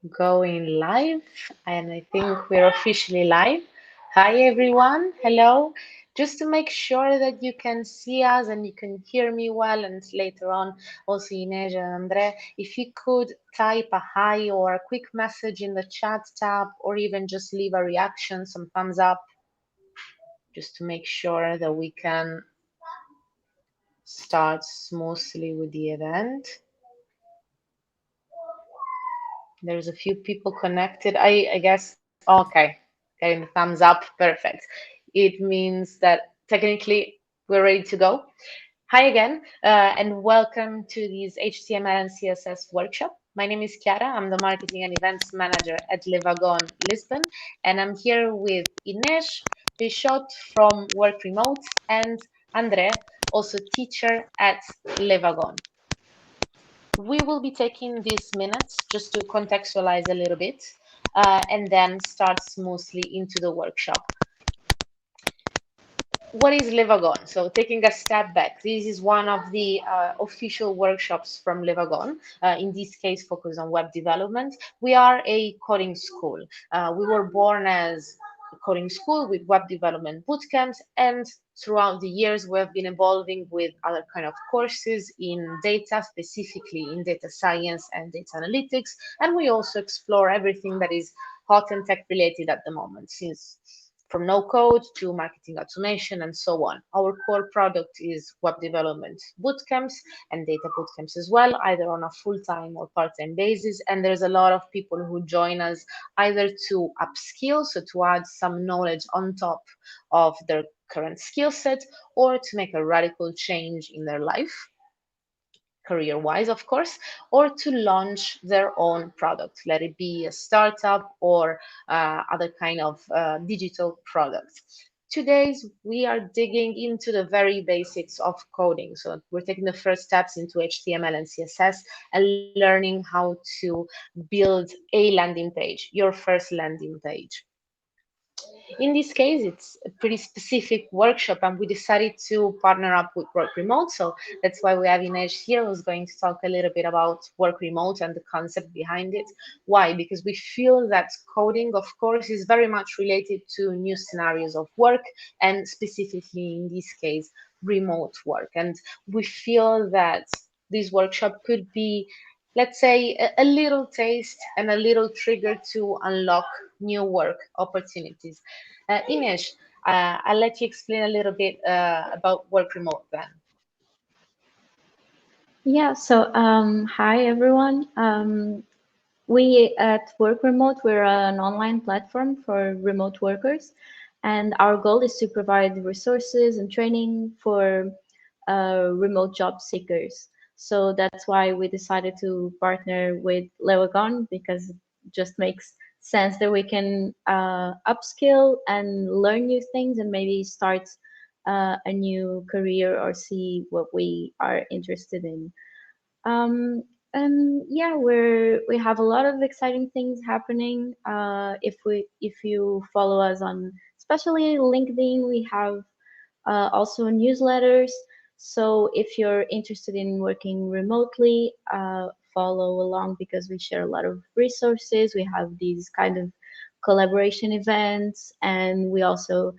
going live, and I think we're officially live. Hi, everyone. Hello. Just to make sure that you can see us and you can hear me well, and later on, also Inês and Andre, if you could type a hi or a quick message in the chat tab, or even just leave a reaction, some thumbs up, just to make sure that we can start smoothly with the event. There's a few people connected. I guess, okay, getting the thumbs up, perfect. It means that technically we're ready to go. Hi again, and welcome to this HTML and CSS workshop. My name is Chiara. I'm the Marketing and Events Manager at LeWagon Lisbon, and I'm here with Inês Peixoto from Work Remote and André, also teacher at LeWagon. We will be taking these minutes just to contextualize a little bit and then start smoothly into the workshop. What is LeWagon? So taking a step back, this is one of the official workshops from LeWagon, in this case focused on web development. We are a coding school. We were born as a coding school with web development bootcamps, and throughout the years we have been evolving with other kind of courses in data, specifically in data science and data analytics, and we also explore everything that is hot and tech related at the moment, since from no code to marketing automation and so on. Our core product is web development bootcamps and data bootcamps as well, either on a full-time or part-time basis. And there's a lot of people who join us either to upskill, so to add some knowledge on top of their current skill set, or to make a radical change in their life, career wise, of course, or to launch their own product, let it be a startup or other kind of digital product. Today's we are digging into the very basics of coding. So we're taking the first steps into HTML and CSS and learning how to build a landing page, your first landing page. In this case, it's a pretty specific workshop, and we decided to partner up with Work Remote. So that's why we have Inês here, who's going to talk a little bit about Work Remote and the concept behind it. Why? Because we feel that coding, of course, is very much related to new scenarios of work, and specifically in this case, remote work. And we feel that this workshop could be, let's say, a little taste and a little trigger to unlock new work opportunities. Ines, I'll let you explain a little bit about work remote then. Yeah, so hi everyone. We at Work Remote, we're an online platform for remote workers, and our goal is to provide resources and training for remote job seekers. So that's why we decided to partner with LeWagon, because it just makes sense that we can upskill and learn new things and maybe start a new career or see what we are interested in. And yeah, we have a lot of exciting things happening. If you follow us on, especially LinkedIn, we have also newsletters. So if you're interested in working remotely, follow along, because we share a lot of resources. We have these kind of collaboration events, and we also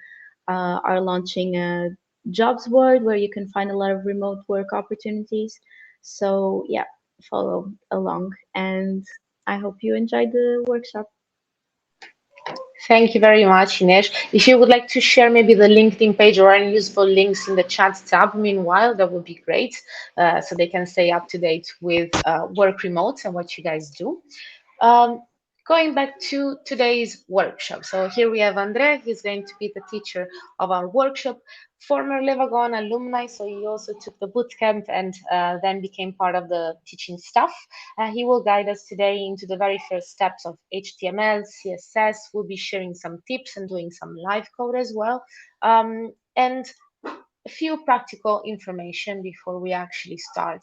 are launching a jobs board where you can find a lot of remote work opportunities. So yeah, follow along, and I hope you enjoyed the workshop. Thank you very much, Ines. If you would like to share maybe the LinkedIn page or any useful links in the chat tab, meanwhile, that would be great, so they can stay up to date with work remote and what you guys do. Um, Going back to today's workshop. So here we have Andre, he's going to be the teacher of our workshop, former LeWagon alumni, so he also took the bootcamp and then became part of the teaching staff. He will guide us today into the very first steps of HTML, CSS. We'll be sharing some tips and doing some live code as well. And a few practical information before we actually start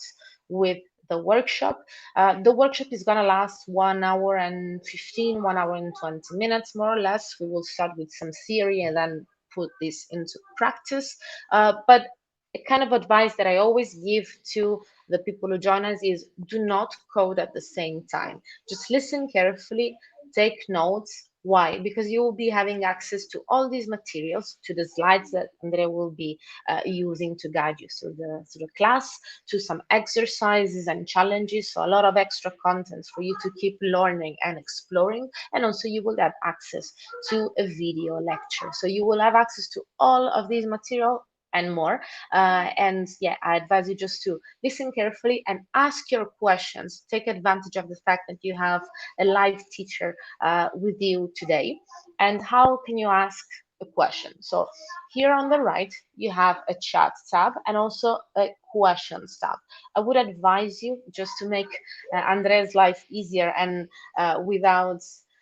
with the workshop. The workshop is going to last 1 hour and 15, 1 hour and 20 minutes, more or less. We will start with some theory and then put this into practice. But a kind of advice that I always give to the people who join us is do not code at the same time. Just listen carefully, take notes. Why? Because you will be having access to all these materials, to the slides that Andrea will be using to guide you through the class, to some exercises and challenges. So a lot of extra content for you to keep learning and exploring. And also you will have access to a video lecture. So you will have access to all of these material and more. And yeah, I advise you just to listen carefully and ask your questions. Take advantage of the fact that you have a live teacher with you today. And how can you ask a question? So here on the right, you have a chat tab and also a questions tab. I would advise you just to make Andrea's life easier and without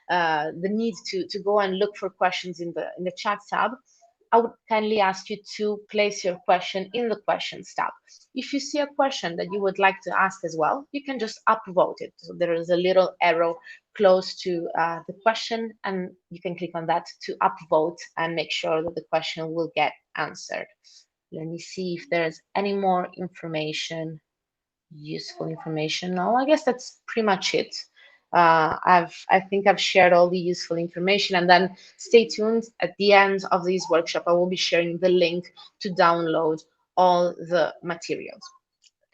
the need to go and look for questions in the chat tab. I would kindly ask you to place your question in the questions tab. If you see a question that you would like to ask as well, you can just upvote it. So there is a little arrow close to the question, and you can click on that to upvote and make sure that the question will get answered. Let me see if there's any more information, useful information. No, I guess that's pretty much it. I think I've shared all the useful information, and then stay tuned. At the end of this workshop, I will be sharing the link to download all the materials.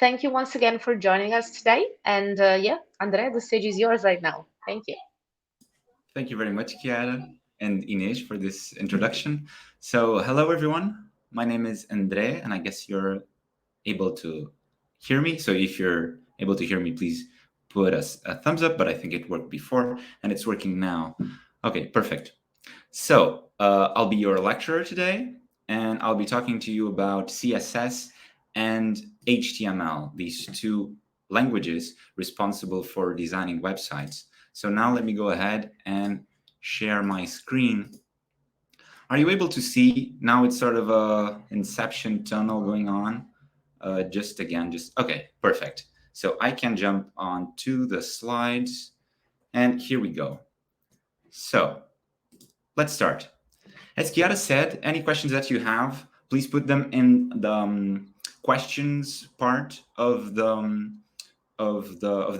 Thank you once again for joining us today. And yeah, Andrea, the stage is yours right now. Thank you. Thank you very much, Chiara and Inês, for this introduction. So, hello, everyone. My name is Andre, and I guess you're able to hear me. So, if you're able to hear me, please put us a thumbs up. But I think it worked before, and it's working now. Okay, perfect. So, I'll be your lecturer today, and I'll be talking to you about CSS and HTML, these two languages responsible for designing websites. So now let me go ahead and share my screen. Are you able to see? Now it's sort of a inception tunnel going on. Okay, perfect. So I can jump on to the slides, and here we go. So let's start. As Chiara said, any questions that you have, please put them in the questions part of the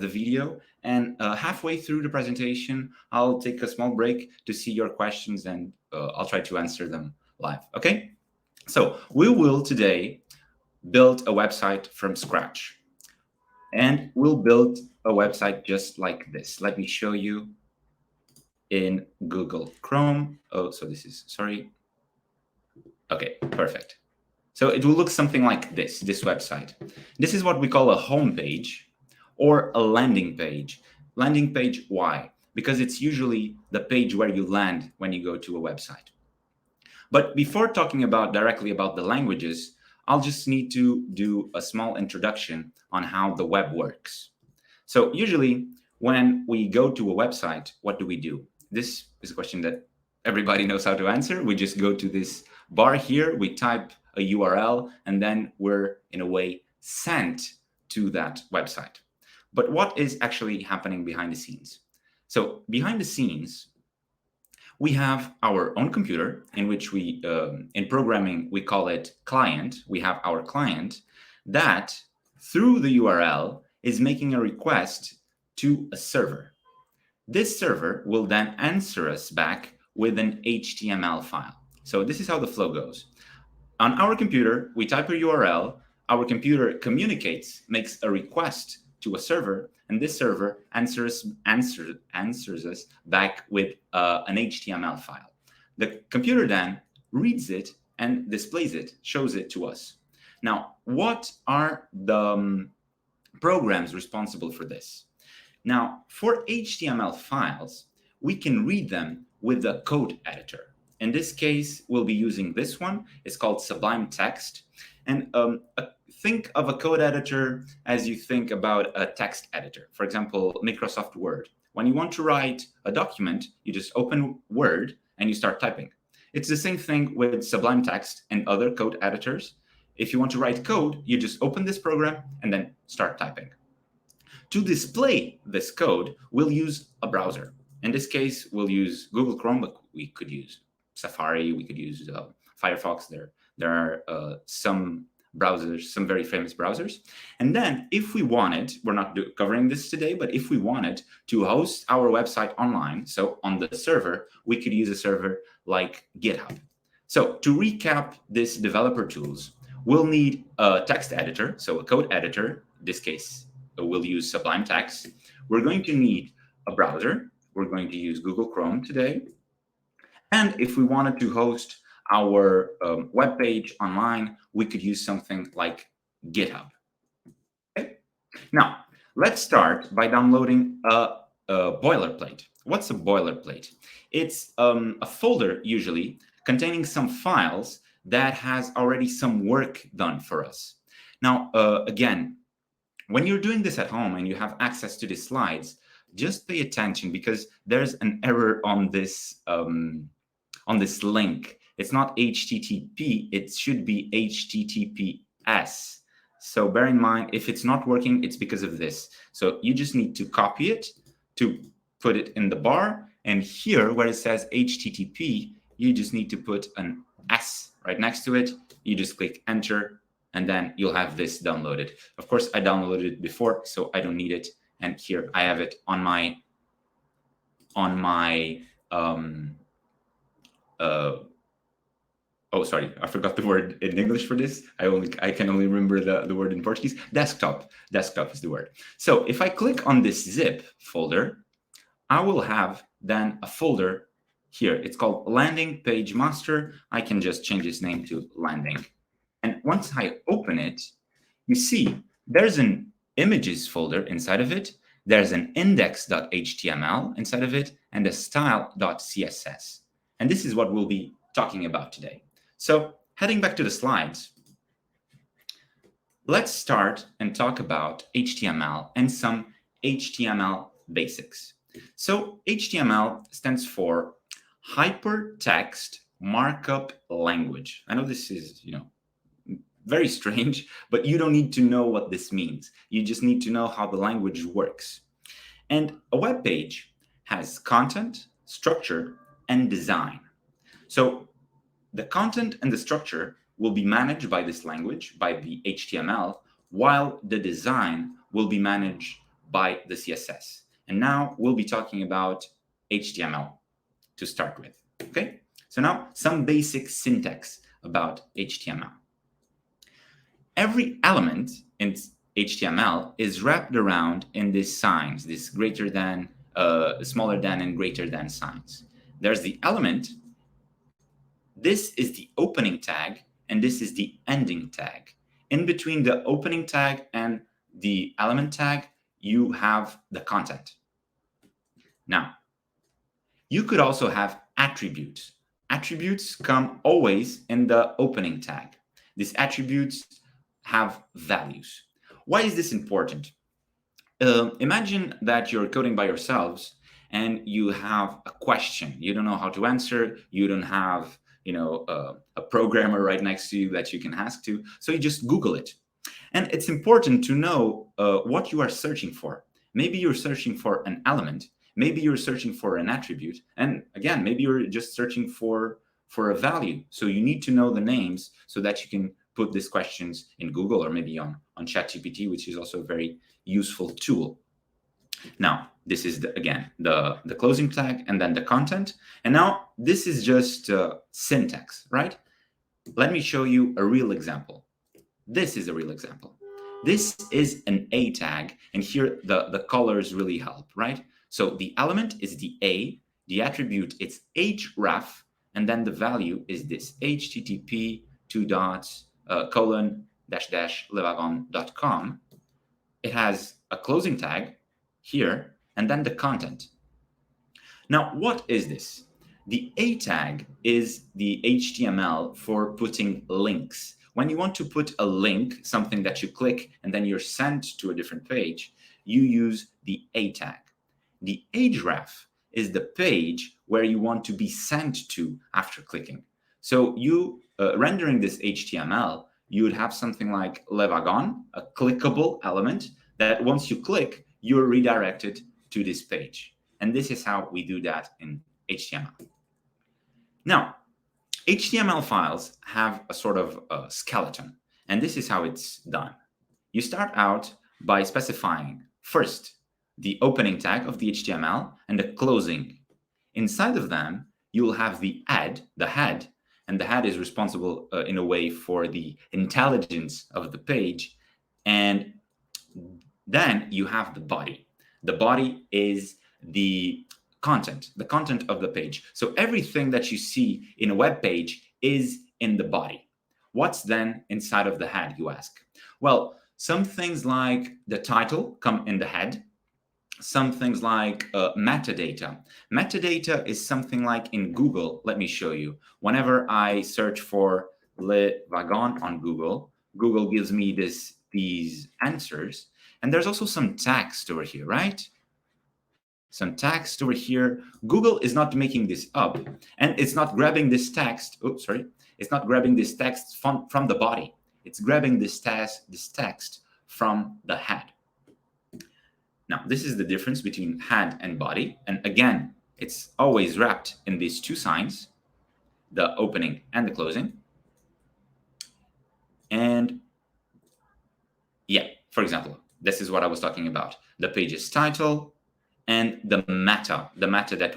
video. And halfway through the presentation, I'll take a small break to see your questions, and I'll try to answer them live. Okay? So we will today build a website from scratch. And we'll build a website just like this. Let me show you in Google Chrome. Oh, so this is, sorry. Okay, perfect. So it will look something like this website. This is what we call a home page or a landing page. Landing page, why? Because it's usually the page where you land when you go to a website. But before talking directly about the languages, I'll just need to do a small introduction on how the web works. So usually when we go to a website, what do we do? This is a question that everybody knows how to answer. We just go to this bar here, we type a URL, and then we're in a way sent to that website. But what is actually happening behind the scenes? So behind the scenes, we have our own computer in which we, in programming, we call it client. We have our client that through the URL is making a request to a server. This server will then answer us back with an HTML file. So this is how the flow goes. On our computer, we type a URL, our computer communicates, makes a request to a server, and this server answers us back with an HTML file. The computer then reads it and displays it, shows it to us. Now, what are the programs responsible for this? Now, for HTML files, we can read them with the code editor. In this case, we'll be using this one. It's called Sublime Text. And think of a code editor as you think about a text editor. For example, Microsoft Word. When you want to write a document, you just open Word and you start typing. It's the same thing with Sublime Text and other code editors. If you want to write code, you just open this program and then start typing. To display this code, we'll use a browser. In this case, we'll use Google Chrome, but we could use Safari, we could use Firefox. There are some browsers, some very famous browsers. And then if we wanted, we're not covering this today, but if we wanted to host our website online, so on the server, we could use a server like GitHub. So to recap this developer tools, we'll need a text editor, so a code editor. In this case, we'll use Sublime Text. We're going to need a browser. We're going to use Google Chrome today. And if we wanted to host our web page online, we could use something like GitHub. Okay? Now, let's start by downloading a boilerplate. What's a boilerplate? It's a folder, usually, containing some files that has already some work done for us. Now, again, when you're doing this at home and you have access to the slides, just pay attention because there's an error on this link. It's not HTTP, it should be HTTPS. So bear in mind, if it's not working, it's because of this. So you just need to copy it to put it in the bar. And here where it says HTTP, you just need to put an S right next to it. You just click enter, and then you'll have this downloaded. Of course, I downloaded it before, so I don't need it. And here I have it on my oh, sorry, I forgot the word in English for this. I can only remember the word in Portuguese. Desktop is the word. So if I click on this zip folder, I will have then a folder here. It's called Landing Page Master. I can just change its name to Landing. And once I open it, you see there's an images folder inside of it. There's an index.html inside of it and a style.css. And this is what we'll be talking about today. So heading back to the slides, let's start and talk about HTML and some HTML basics. So HTML stands for Hypertext Markup Language. I know this is, very strange, but you don't need to know what this means. You just need to know how the language works. And a web page has content, structure, and design. So the content and the structure will be managed by this language, by the HTML, while the design will be managed by the CSS. And now we'll be talking about HTML to start with, okay? So now some basic syntax about HTML. Every element in HTML is wrapped around in these signs, this greater than, smaller than, and greater than signs. There's the element. This is the opening tag, and this is the ending tag. In between the opening tag and the element tag, you have the content. Now, you could also have attributes. Attributes come always in the opening tag. These attributes have values. Why is this important? Imagine that you're coding by yourselves and you have a question. You don't know how to answer. You don't have a programmer right next to you that you can ask to. So you just Google it. And it's important to know what you are searching for. Maybe you're searching for an element. Maybe you're searching for an attribute. And again, maybe you're just searching for a value. So you need to know the names so that you can put these questions in Google or maybe on ChatGPT, which is also a very useful tool. Now, this is, again, the closing tag and then the content. And now this is just syntax, right? Let me show you a real example. This is a real example. This is an A tag, and here the colors really help, right? So the element is the A, the attribute it's href, and then the value is this http ://lewagon.com. It has a closing tag here, and then the content. Now, what is this? The A tag is the HTML for putting links. When you want to put a link, something that you click and then you're sent to a different page, you use the A tag. The href is the page where you want to be sent to after clicking. So you rendering this HTML, you would have something like LeWagon, a clickable element that once you click, you're redirected to this page. And this is how we do that in HTML. Now, HTML files have a sort of skeleton. And this is how it's done. You start out by specifying first the opening tag of the HTML and the closing. Inside of them, you'll have the head, and the head is responsible in a way for the intelligence of the page. And then you have the body. The body is the content of the page. So everything that you see in a web page is in the body. What's then inside of the head, you ask? Well, some things like the title come in the head. Some things like metadata. Metadata is something like in Google. Let me show you. Whenever I search for LeWagon on Google, Google gives me these answers. And there's also some text over here, right? Some text over here. Google is not making this up, and it's not grabbing this text. Oops, sorry. It's not grabbing this text from the body. It's grabbing this text from the head. Now, this is the difference between head and body. And again, it's always wrapped in these two signs, the opening and the closing. And yeah, for example, this is what I was talking about. The page's title and the meta that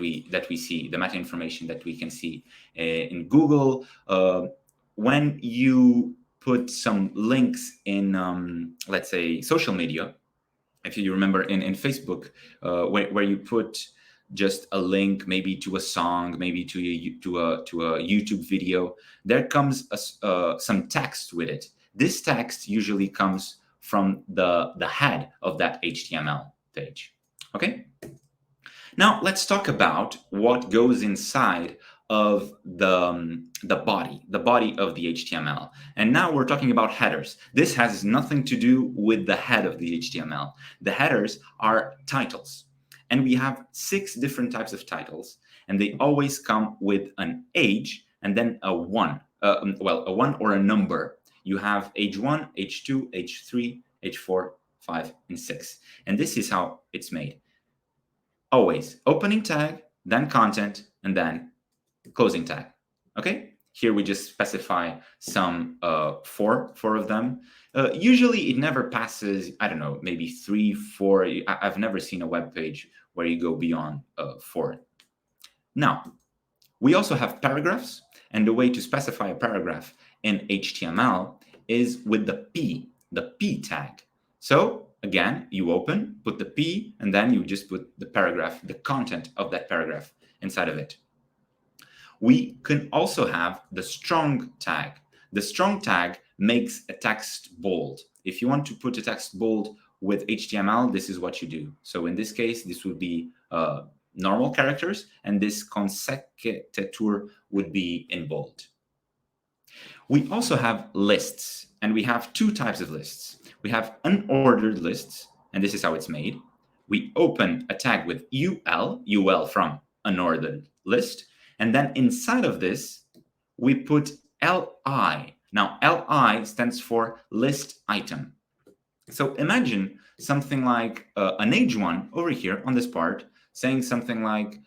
we see, the meta information that we can see in Google. When you put some links in, let's say, social media, if you remember in Facebook, where you put just a link, maybe to a song, maybe to a YouTube video, there comes some text with it. This text usually comes from the head of that HTML page. Okay. Now let's talk about what goes inside of the body of the HTML. And now we're talking about headers. This has nothing to do with the head of the HTML. The headers are titles. And we have 6 different types of titles, and they always come with an age and then a 1. A 1 or a number. You have age 1, age 2, age 3, age 4, 5, and 6. And this is how it's made. Always opening tag, then content, and then closing tag. Okay, here we just specify some four of them. Usually it never passes, I don't know, maybe 3, 4. I've never seen a web page where you go beyond 4. Now, we also have paragraphs, and the way to specify a paragraph in HTML is with the P tag. So again, you open, put the P, and then you just put the paragraph, the content of that paragraph inside of it. We can also have the strong tag. The strong tag makes a text bold. If you want to put a text bold with HTML, this is what you do. So in this case, this would be normal characters, and this consecutor would be in bold. We also have lists, and we have 2 types of lists. We have unordered lists, and this is how it's made. We open a tag with UL from unordered list, and then inside of this, we put LI. Now, LI stands for list item. So imagine something like an age 1 over here on this part saying something like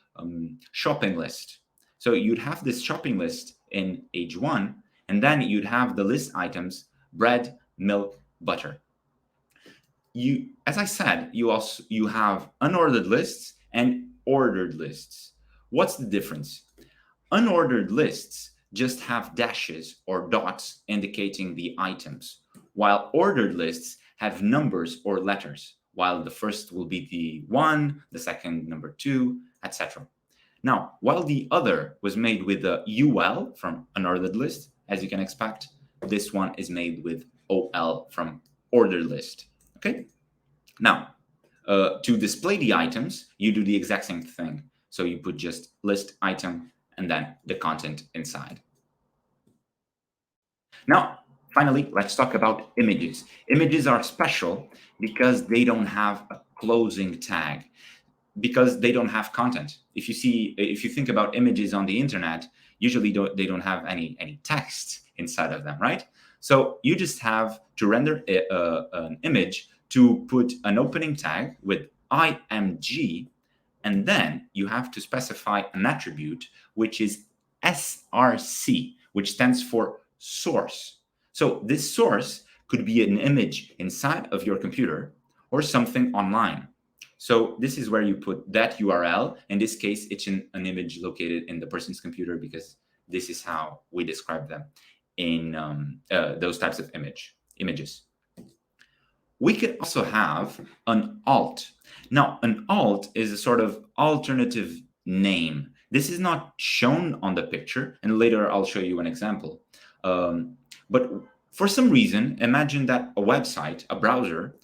shopping list. So you'd have this shopping list in age 1, and then you'd have the list items, bread, milk, butter. As I said, you have unordered lists and ordered lists. What's the difference? Unordered lists just have dashes or dots indicating the items, while ordered lists have numbers or letters, while the first will be the 1, the second number 2, etc. Now, while the other was made with the UL from unordered list, as you can expect, this one is made with OL from ordered list. Okay. Now, to display the items, you do the exact same thing. So you put just list item and then the content inside. Now, finally, let's talk about images. Images are special because they don't have a closing tag, because they don't have content. If you think about images on the internet, usually they don't have any text inside of them, right? So you just have to render an image to put an opening tag with img, and then you have to specify an attribute, which is src, which stands for source. So this source could be an image inside of your computer or something online. So this is where you put that URL. In this case, it's an image located in the person's computer, because this is how we describe them in those types of images. We could also have an alt. Now, an alt is a sort of alternative name. This is not shown on the picture, and later I'll show you an example. But for some reason, imagine that a website, a browser,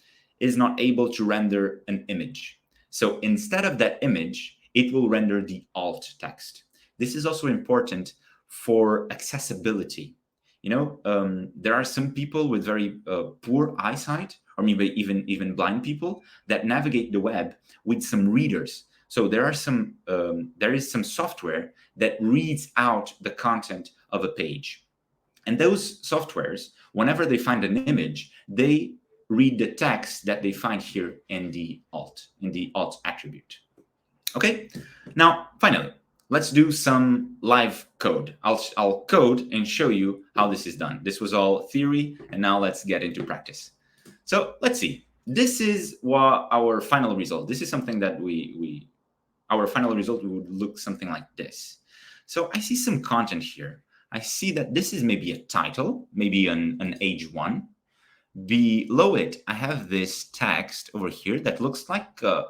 is not able to render an image. So instead of that image, it will render the alt text. This is also important for accessibility. There are some people with very poor eyesight, or maybe even blind people, that navigate the web with some readers. So there is some software that reads out the content of a page. And those softwares, whenever they find an image, they read the text that they find here in the alt attribute. Okay, now finally, let's do some live code. I'll code and show you how this is done. This was all theory, and now let's get into practice. So let's see. This is what our final result. This is something that our final result would look something like this. So I see some content here. I see that this is maybe a title, maybe an H1. Below it, I have this text over here that looks like a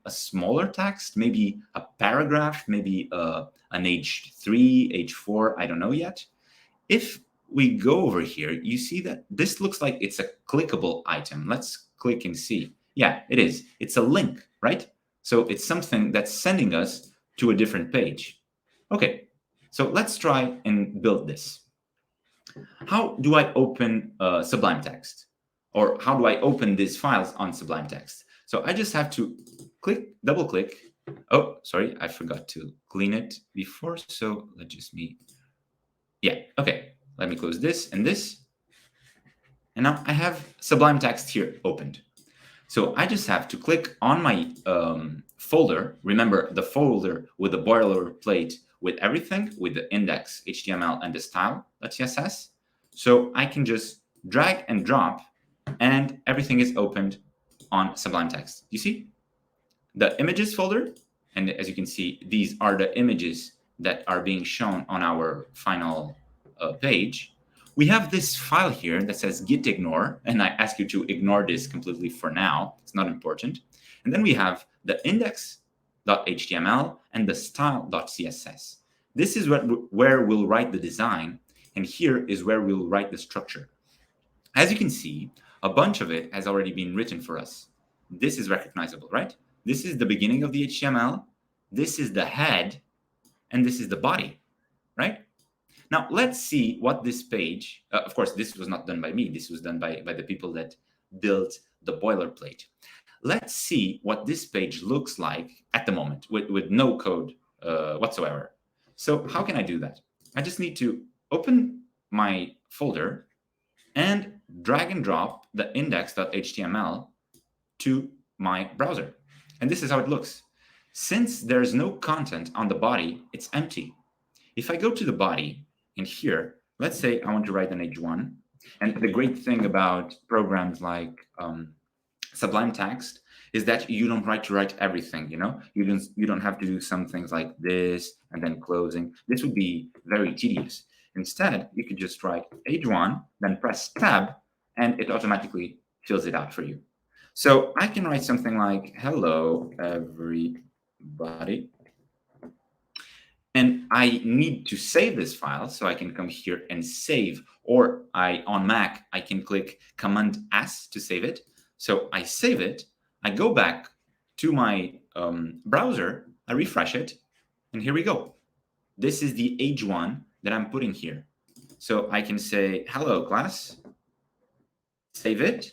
smaller text, maybe a paragraph, maybe an H3, H4, I don't know yet. If we go over here, you see that this looks like it's a clickable item. Let's click and see. Yeah, it is. It's a link, right? So it's something that's sending us to a different page. Okay, so let's try and build this. How do I open Sublime Text? Or how do I open these files on Sublime Text? So I just have to double click. Oh, sorry, I forgot to clean it before. So let's just yeah, okay. Let me close this and this. And now I have Sublime Text here opened. So I just have to click on my folder. Remember, the folder with the boilerplate with everything, with the index, HTML, and the style.css. So I can just drag and drop, and everything is opened on Sublime Text. You see? The images folder, and as you can see, these are the images that are being shown on our final page. We have this file here that says git ignore, and I ask you to ignore this completely for now. It's not important. And then we have the index.html and the style.css. This is where we'll write the design, and here is where we'll write the structure. As you can see, a bunch of it has already been written for us. This is recognizable, right? This is the beginning of the HTML. This is the head, and this is the body, right? Now, let's see what this page, of course, this was not done by me. This was done by the people that built the boilerplate. Let's see what this page looks like at the moment with no code whatsoever. So how can I do that? I just need to open my folder and drag and drop the index.html to my browser. And this is how it looks. Since there's no content on the body, it's empty. If I go to the body, in here, let's say I want to write an H1. And the great thing about programs like Sublime Text is that you don't write everything, You don't have to do some things like this and then closing. This would be very tedious. Instead, you could just write H1, then press tab, and it automatically fills it out for you. So I can write something like, hello, everybody. And I need to save this file, so I can come here and save. Or on Mac, I can click Command S to save it. So I save it. I go back to my browser. I refresh it. And here we go. This is the H1 that I'm putting here. So I can say, hello, class. Save it.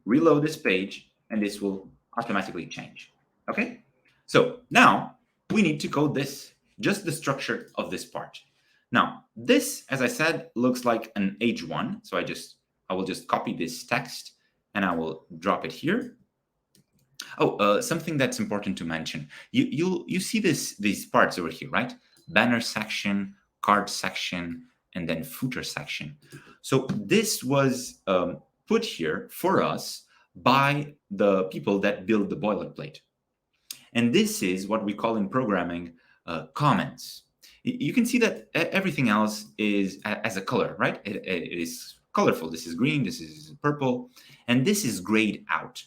Reload this page. And this will automatically change. OK? So now we need to code this. Just the structure of this part. Now, this, as I said, looks like an H1. So I will just copy this text and I will drop it here. Oh, something that's important to mention. You see these parts over here, right? Banner section, card section, and then footer section. So this was put here for us by the people that build the boilerplate. And this is what we call in programming comments. You can see that everything else is as a color, right? It is colorful. This is green, this is purple, and this is grayed out.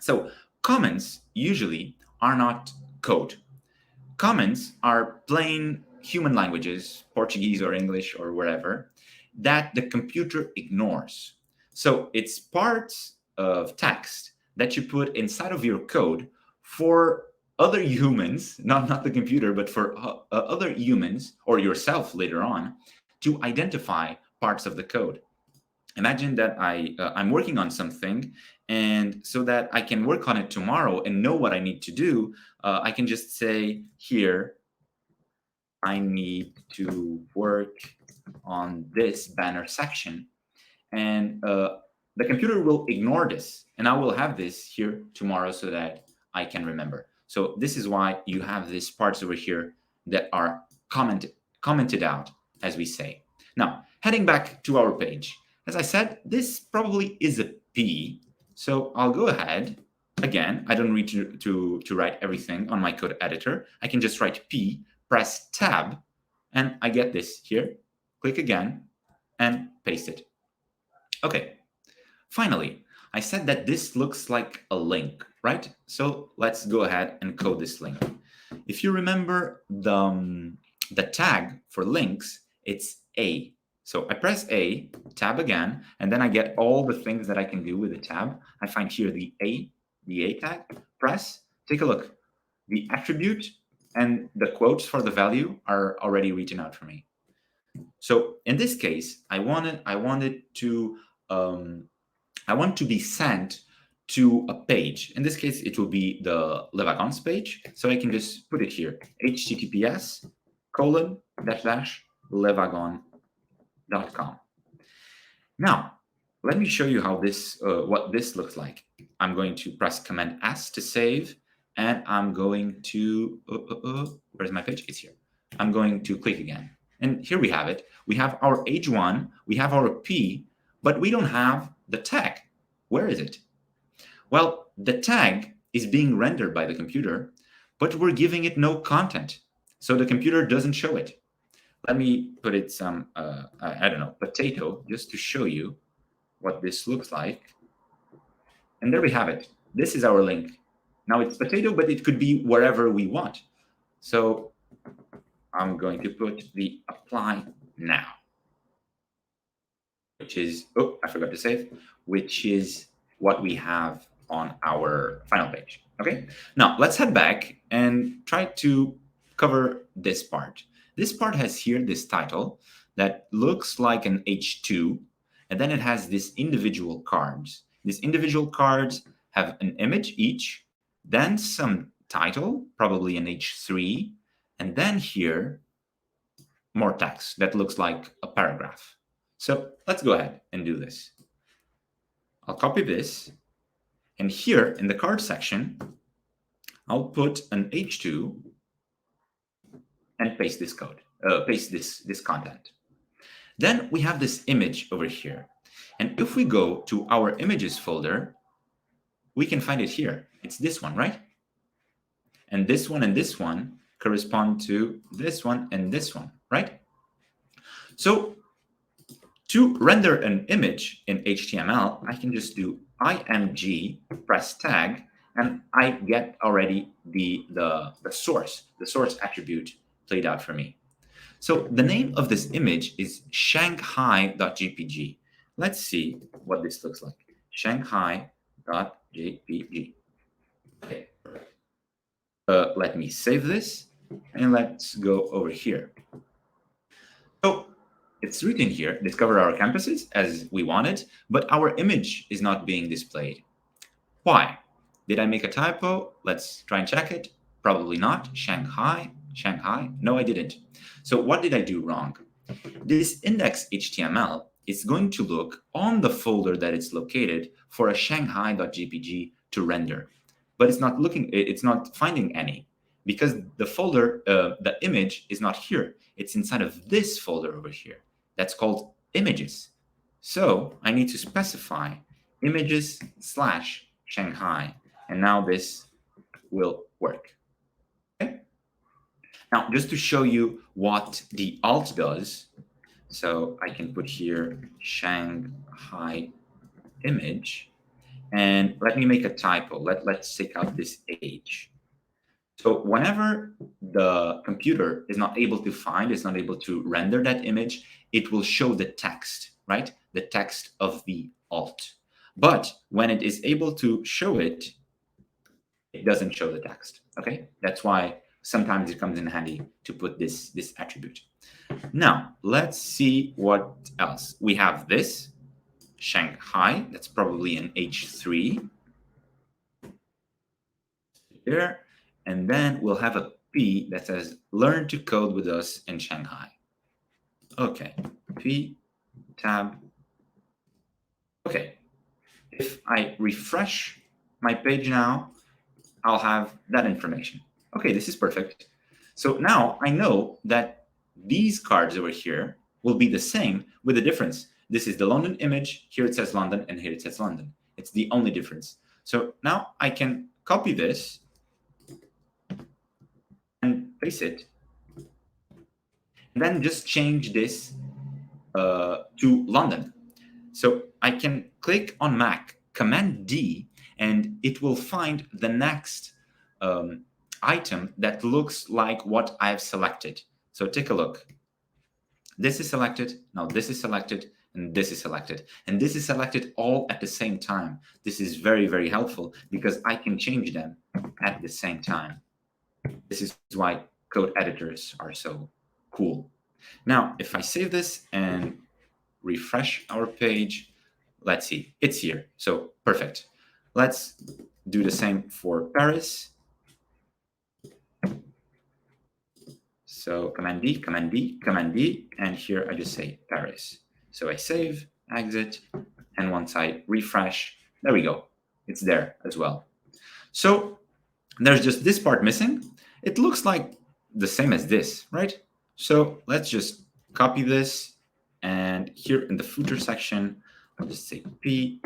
So comments usually are not code. Comments are plain human languages, Portuguese or English or wherever, that the computer ignores. So it's parts of text that you put inside of your code for other humans, not the computer, but for other humans or yourself later on to identify parts of the code. Imagine that I'm working on something, and so that I can work on it tomorrow and know what I need to do, I can just say here, I need to work on this banner section, and the computer will ignore this, and I will have this here tomorrow so that I can remember. So this is why you have these parts over here that are commented out, as we say. Now, heading back to our page. As I said, this probably is a P, so I'll go ahead. Again, I don't need to write everything on my code editor. I can just write P, press Tab, and I get this here. Click again, and paste it. Okay, finally, I said that this looks like a link, right? So let's go ahead and code this link. If you remember the tag for links, it's A. So I press A, tab again, and then I get all the things that I can do with the tab. I find here the A tag, press, take a look. The attribute and the quotes for the value are already written out for me. So in this case, I want to be sent to a page. In this case, it will be the LeWagon's page. So I can just put it here, https://lewagon.com. Now, let me show you how this, what this looks like. I'm going to press Command S to save, and I'm going to, where's my page? It's here. I'm going to click again. And here we have it. We have our H1, we have our P, but we don't have the tag. Where is it? Well, the tag is being rendered by the computer, but we're giving it no content. So the computer doesn't show it. Let me put it some, I don't know, potato, just to show you what this looks like. And there we have it. This is our link. Now it's potato, but it could be wherever we want. So I'm going to put the apply now, which is, oh, I forgot to save, which is what we have on our final page. Okay, now let's head back and try to cover this part. This part has here this title that looks like an H2, and then it has these individual cards. These individual cards have an image each, then some title, probably an H3, and then here, more text that looks like a paragraph. So let's go ahead and do this. I'll copy this, and here in the card section, I'll put an H2 and paste this code, paste this content. Then we have this image over here. And if we go to our images folder, we can find it here. It's this one, right? And this one correspond to this one and this one, right? So to render an image in HTML, I can just do img, press tag, and I get already the source attribute played out for me. So the name of this image is shanghai.jpg. Let's see what this looks like. Shanghai.jpg. Okay. Let me save this, and let's go over here. So it's written here, discover our campuses as we wanted, but our image is not being displayed. Why? Did I make a typo? Let's try and check it. Probably not. Shanghai. No, I didn't. So what did I do wrong? This index HTML is going to look on the folder that it's located for a shanghai.jpg to render, but it's not finding any, because the folder, the image is not here. It's inside of this folder over here. that's called images. So I need to specify images / Shanghai, and now this will work. Okay? Now, just to show you what the alt does, so I can put here Shanghai image, and let me make a typo. Let's take out this H. So whenever the computer is not able to render that image, it will show the text, right? The text of the alt. But when it is able to show it, it doesn't show the text, okay? That's why sometimes it comes in handy to put this attribute. Now, let's see what else. We have this, Shanghai, that's probably an H3. There. And then we'll have a P that says, learn to code with us in Shanghai. Okay, P, tab. Okay, if I refresh my page now, I'll have that information. Okay, this is perfect. So now I know that these cards over here will be the same with a difference. This is the London image. Here it says London, and here it says London. It's the only difference. So now I can copy this and paste it, and then just change this to London. So I can click on Mac, Command D, and it will find the next item that looks like what I've selected. So take a look. This is selected, now this is selected, and this is selected. And this is selected all at the same time. This is very, very helpful because I can change them at the same time. This is why code editors are so cool. Now, if I save this and refresh our page, let's see, it's here. So perfect. Let's do the same for Paris. So Command D, Command D, Command D, and here I just say Paris. So I save, exit, and once I refresh, there we go. It's there as well. So there's just this part missing. It looks like the same as this, right? So let's just copy this, and here in the footer section, I'll just say P,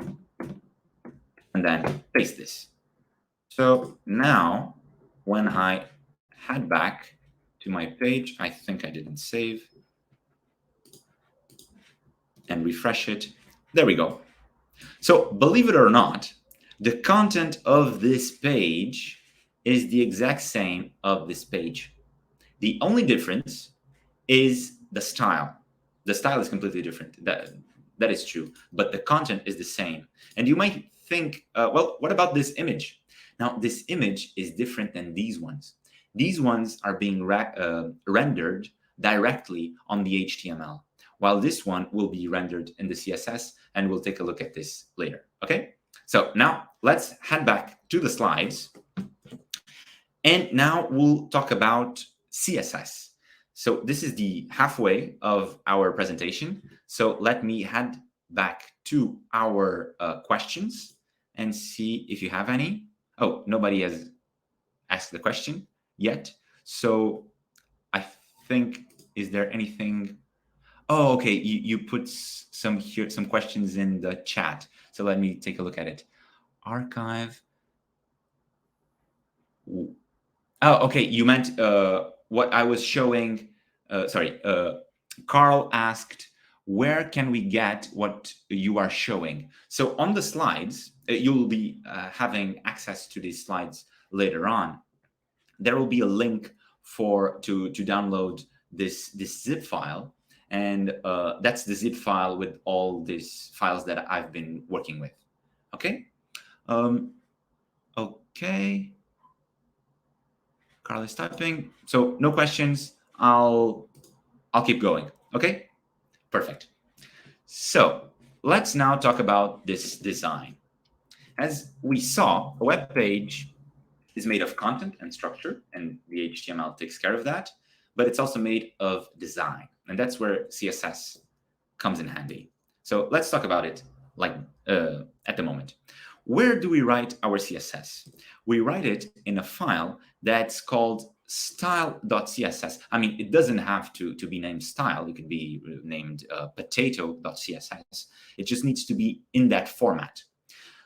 and then paste this. So now when I head back to my page, I think I didn't save, and refresh it. There we go. So believe it or not, the content of this page is the exact same of this page. The only difference is the style. The style is completely different. That is true, but the content is the same. And you might think, well, what about this image? Now, this image is different than these ones. These ones are being rendered directly on the HTML, while this one will be rendered in the CSS, and we'll take a look at this later, okay? So now let's head back to the slides. And now we'll talk about CSS. So this is the halfway of our presentation. So let me head back to our questions and see if you have any. Oh, nobody has asked the question yet. So I think, is there anything? Oh, okay. You put some questions in the chat. So let me take a look at it. Archive. Oh, okay. You meant what I was showing. Sorry. Carl asked, where can we get what you are showing? So on the slides, you'll be having access to these slides later on. There will be a link to download this zip file, and that's the zip file with all these files that I've been working with. Okay. Okay. Carl is typing. So no questions. I'll keep going. Okay. Perfect. So let's now talk about this design. As we saw, a web page is made of content and structure, and the HTML takes care of that, but it's also made of design, and that's where CSS comes in handy. So let's talk about it like at the moment. Where do we write our CSS? We write it in a file that's called style.css. I mean, it doesn't have to be named style. It could be named potato.css. It just needs to be in that format.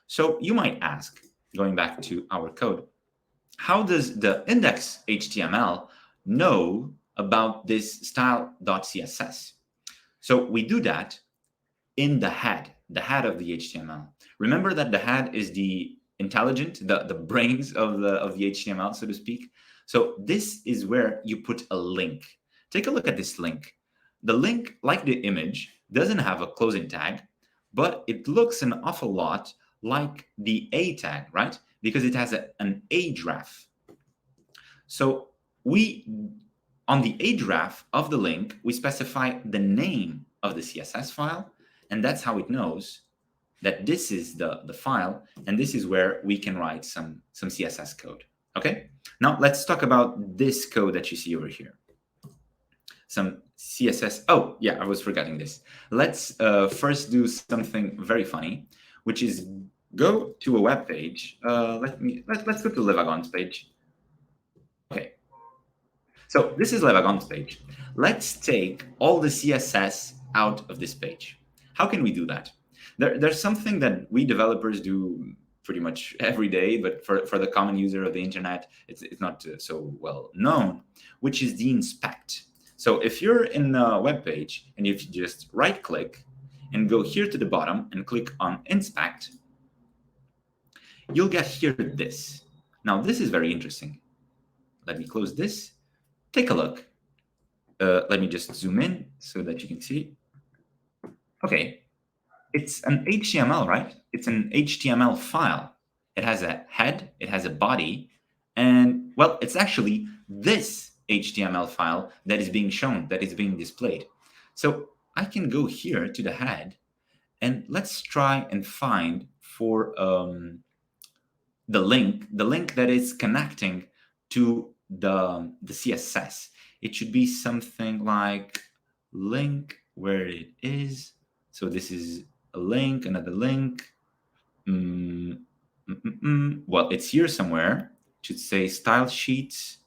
So you might ask, going back to our code, how does the index HTML know about this style.css? So we do that in the head of the HTML. Remember that the head is the intelligent, the brains of the HTML, so to speak. So this is where you put a link. Take a look at this link. The link, like the image, doesn't have a closing tag, but it looks an awful lot like the A tag, right? Because it has an href. So on the href of the link, we specify the name of the CSS file, and that's how it knows that this is the file, and this is where we can write some CSS code. Okay, now let's talk about this code that you see over here. Some CSS. Oh yeah, I was forgetting this. Let's first do something very funny, which is go to a web page. Let's go to LeWagon's page. Okay, so this is LeWagon's page. Let's take all the CSS out of this page. How can we do that? There's something that we developers do pretty much every day, but for the common user of the internet, it's not so well known, which is the inspect. So if you're in a web page and if you just right click and go here to the bottom and click on inspect, you'll get here this. Now this is very interesting. Let me close this. Take a look. Let me just zoom in so that you can see. Okay. It's an HTML, right? It's an HTML file. It has a head, it has a body, and, well, it's actually this HTML file that is being shown, that is being displayed. So I can go here to the head, and let's try and find for the link that is connecting to the CSS. It should be something like link where it is. So this is a link, another link. Well, it's here somewhere. It should say style sheets.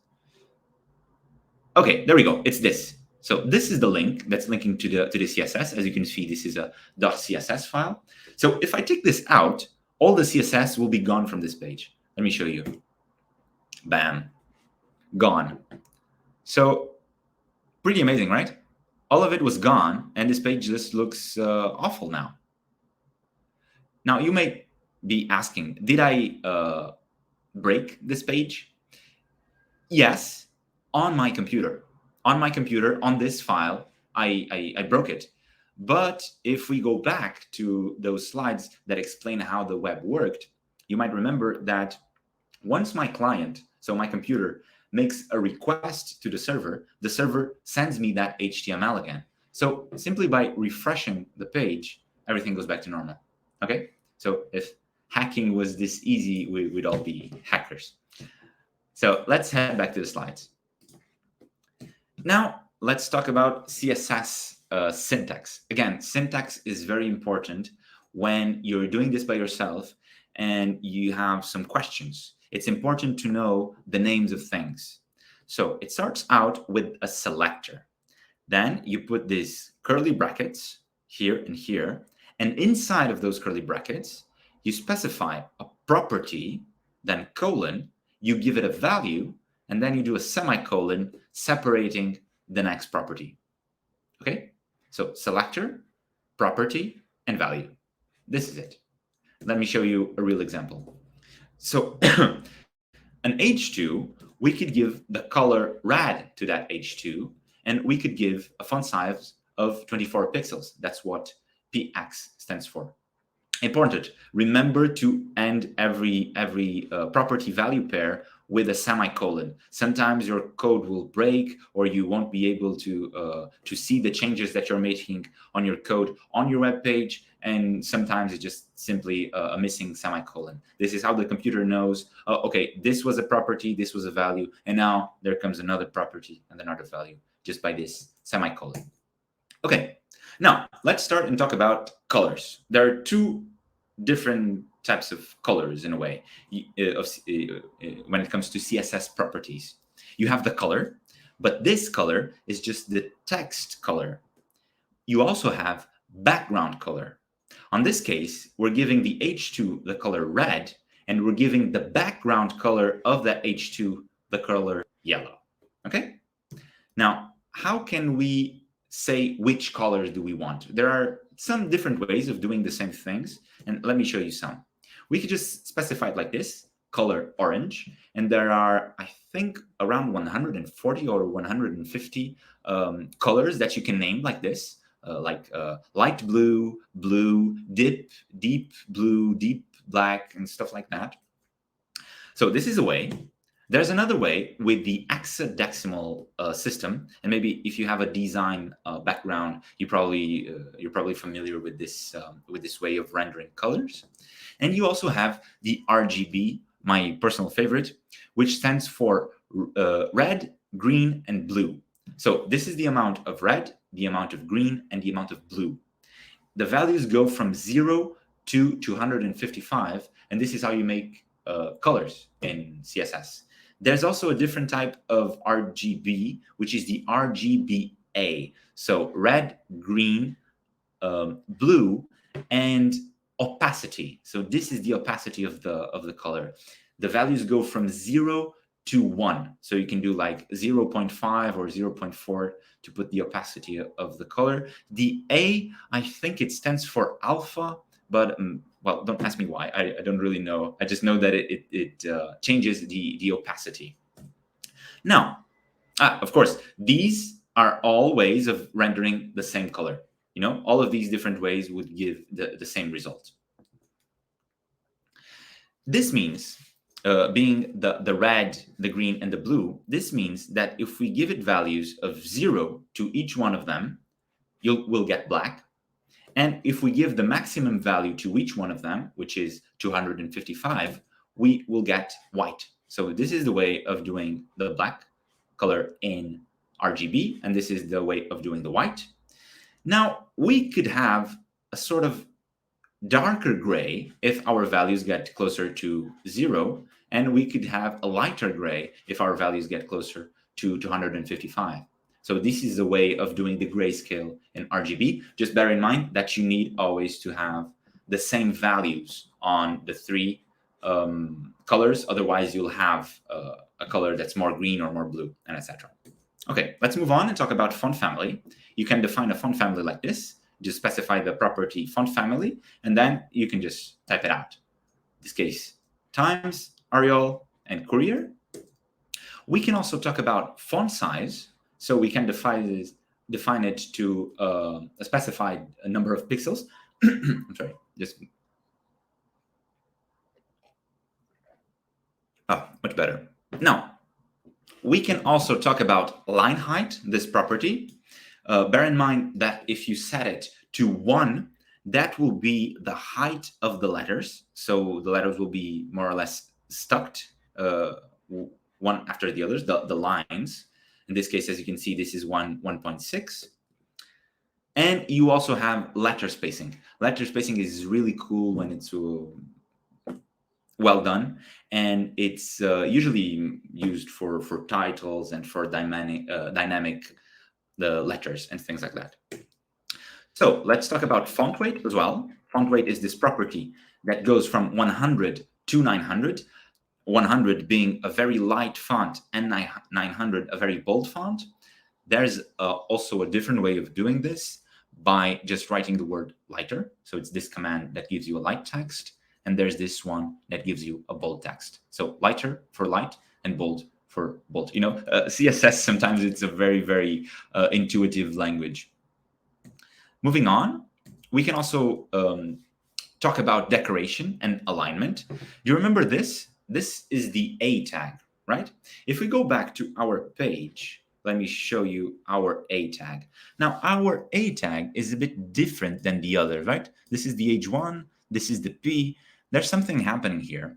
Okay, there we go. It's this. So this is the link that's linking to the CSS. As you can see, this is a .css file. So if I take this out, all the CSS will be gone from this page. Let me show you. Bam, gone. So pretty amazing, right? All of it was gone, and this page just looks awful now. Now, you may be asking, did I break this page? Yes, on my computer. On my computer, on this file, I broke it. But if we go back to those slides that explain how the web worked, you might remember that once my client, so my computer, makes a request to the server sends me that HTML again. So simply by refreshing the page, everything goes back to normal. Okay? So if hacking was this easy, we'd all be hackers. So let's head back to the slides. Now, let's talk about CSS syntax. Again, syntax is very important when you're doing this by yourself and you have some questions. It's important to know the names of things. So it starts out with a selector. Then you put these curly brackets here and here. And inside of those curly brackets, you specify a property, then colon, you give it a value, and then you do a semicolon separating the next property. Okay? So selector, property, and value. This is it. Let me show you a real example. So an H2, we could give the color red to that H2, and we could give a font size of 24 pixels. That's what PX stands for. Important. Remember to end every property value pair with a semicolon. Sometimes your code will break, or you won't be able to see the changes that you're making on your code on your web page. And sometimes it's just simply a missing semicolon. This is how the computer knows, okay, this was a property, this was a value, and now there comes another property and another value just by this semicolon. Okay, now let's start and talk about colors. There are two different types of colors in a way when it comes to CSS properties. You have the color, but this color is just the text color. You also have background color. On this case, we're giving the H2 the color red, and we're giving the background color of that H2 the color yellow. Okay? Now, how can we say which colors do we want? There are some different ways of doing the same things, and let me show you some. We could just specify it like this, color orange, and there are, I think, around 140 or 150 colors that you can name like this, like light blue, blue, deep blue, deep black, and stuff like that. So this is a way. There's another way with the hexadecimal system, and maybe if you have a design background, you're probably familiar with this way of rendering colors. And you also have the RGB, my personal favorite, which stands for red, green, and blue. So this is the amount of red, the amount of green, and the amount of blue. The values go from 0 to 255, and this is how you make colors in CSS. There's also a different type of RGB, which is the RGBA. So red, green, blue, and opacity. So this is the opacity of the color. The values go from 0 to 1. So you can do like 0.5 or 0.4 to put the opacity of the color. The A, I think it stands for alpha, but well, don't ask me why. I don't really know. I just know that it changes the opacity. Now, of course, these are all ways of rendering the same color. You know, all of these different ways would give the same result. This means, being the red, the green, and the blue, this means that if we give it values of 0 to each one of them, we'll get black. And if we give the maximum value to each one of them, which is 255, we will get white. So this is the way of doing the black color in RGB, and this is the way of doing the white. Now, we could have a sort of darker gray if our values get closer to 0, and we could have a lighter gray if our values get closer to 255. So this is a way of doing the grayscale in RGB. Just bear in mind that you need always to have the same values on the 3 colors. Otherwise, you'll have a color that's more green or more blue, and etc. Okay, let's move on and talk about font family. You can define a font family like this. Just specify the property font family, and then you can just type it out. In this case, Times, Arial, and Courier. We can also talk about font size. So we can define it to a specified number of pixels. I'm sorry, much better. Now, we can also talk about line height, this property. Bear in mind that if you set it to 1, that will be the height of the letters. So the letters will be more or less stuck one after the others, the lines. In this case, as you can see, this is 1.6. And you also have letter spacing. Letter spacing is really cool when it's well done. And it's usually used for titles and for dynamic the letters and things like that. So let's talk about font weight as well. Font weight is this property that goes from 100 to 900. 100 being a very light font and 900 a very bold font. There's also a different way of doing this by just writing the word lighter. So it's this command that gives you a light text, and there's this one that gives you a bold text. So lighter for light and bold for bold. You know, CSS, sometimes it's a very, very intuitive language. Moving on, we can also talk about decoration and alignment. Do you remember this? This is the A tag, right? If we go back to our page, let me show you our A tag. Now, our A tag is a bit different than the others, right? This is the H1, this is the P. There's something happening here,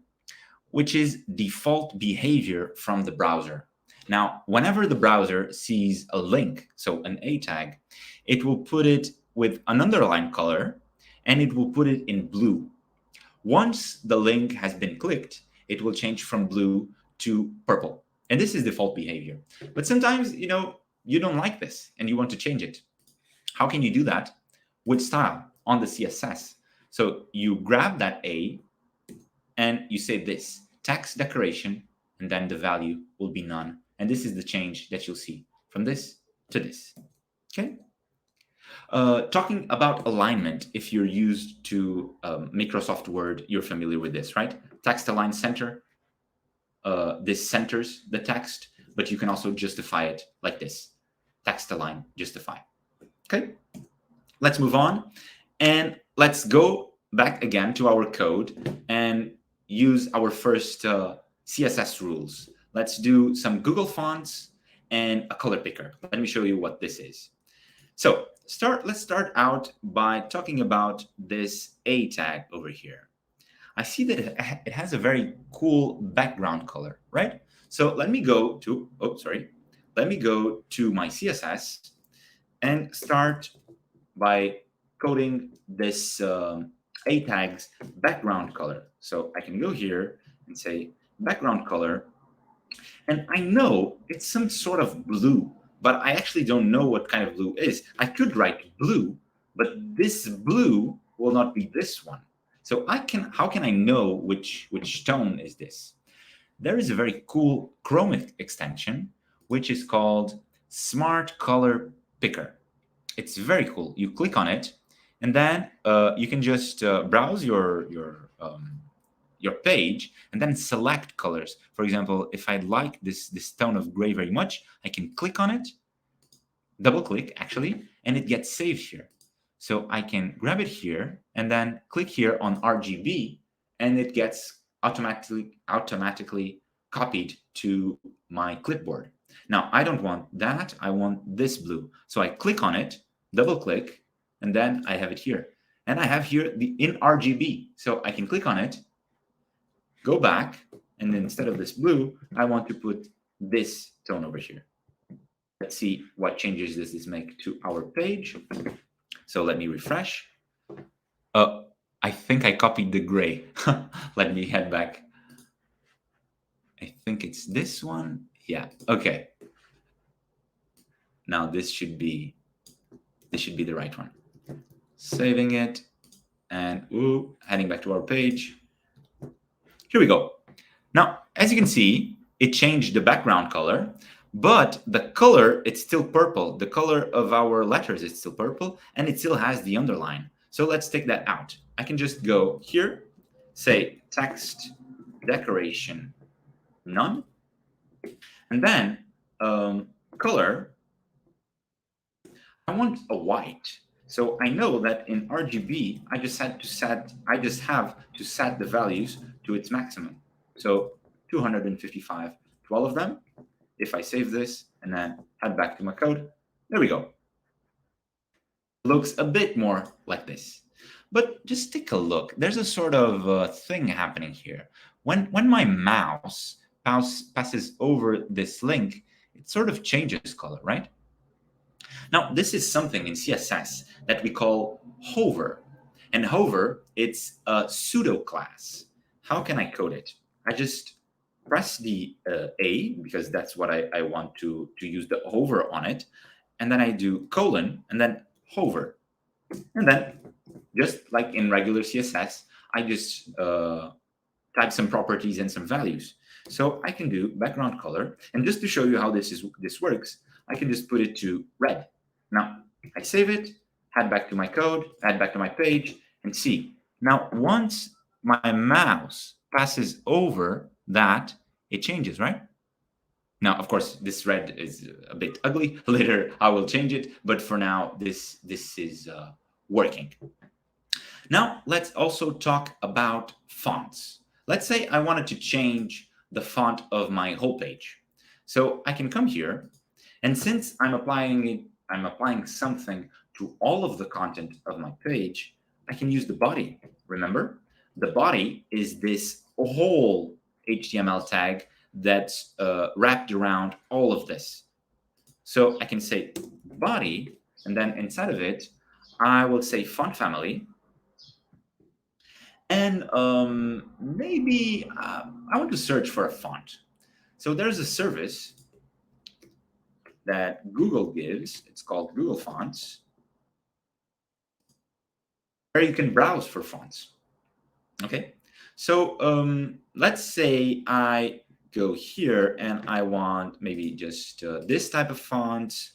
which is default behavior from the browser. Now, whenever the browser sees a link, so an A tag, it will put it with an underline color, and it will put it in blue. Once the link has been clicked, it will change from blue to purple. And this is default behavior. But sometimes, you don't like this and you want to change it. How can you do that? With style on the CSS. So you grab that A and you say this, text decoration, and then the value will be none. And this is the change that you'll see from this to this. Okay. Talking about alignment, if you're used to Microsoft Word, you're familiar with this, right? Text align center. This centers the text, but you can also justify it like this. Text align, justify. Okay. Let's move on. And let's go back again to our code and use our first CSS rules. Let's do some Google fonts and a color picker. Let me show you what this is. So let's start out by talking about this A tag over here. I see that it has a very cool background color, right? So let me go to, let me go to my CSS and start by coding this A tag's background color. So I can go here and say background color, and I know it's some sort of blue, but I actually don't know what kind of blue is. I could write blue, but this blue will not be this one. So how can I know which tone is this? There is a very cool Chrome extension, which is called Smart Color Picker. It's very cool. You click on it, and then you can just browse your page and then select colors. For example, if I like this tone of gray very much, I can click on it, double click actually, and it gets saved here. So I can grab it here and then click here on RGB, and it gets automatically copied to my clipboard. Now, I don't want that. I want this blue. So I click on it, double click, and then I have it here. And I have here the in RGB. So I can click on it, go back, and then instead of this blue, I want to put this tone over here. Let's see what changes does this make to our page. So let me refresh. I think I copied the gray. Let me head back. I think it's this one. Yeah, okay. Now this should be the right one. Saving it and heading back to our page. Here we go. Now, as you can see, it changed the background color, but the color, it's still purple. The color of our letters is still purple, and it still has the underline. So let's take that out. I can just go here, say text decoration none, and then color, I want a white. So I know that in RGB, I just have to set the values to its maximum. So 255 to all of them. If I save this and then head back to my code, there we go. It looks a bit more like this. But just take a look. There's a sort of thing happening here. When my mouse passes over this link, it sort of changes color, right? Now, this is something in CSS that we call hover. And hover, it's a pseudo class. How can I code it? I just press the A, because that's what I want to use the hover on it. And then I do colon, and then hover. And then, just like in regular CSS, I just type some properties and some values. So I can do background color. And just to show you how this works, I can just put it to red. Now, I save it, head back to my code, head back to my page, and see. Now, once my mouse passes over that, it changes, right? Now, of course, this red is a bit ugly. Later, I will change it. But for now, this is working. Now, let's also talk about fonts. Let's say I wanted to change the font of my whole page. So I can come here, and since I'm applying something to all of the content of my page, I can use the body. Remember, the body is this whole HTML tag that's wrapped around all of this. So I can say body, and then inside of it, I will say font family. And maybe I want to search for a font. So there's a service that Google gives. It's called Google Fonts, where you can browse for fonts. Okay, so let's say I go here and I want maybe just this type of font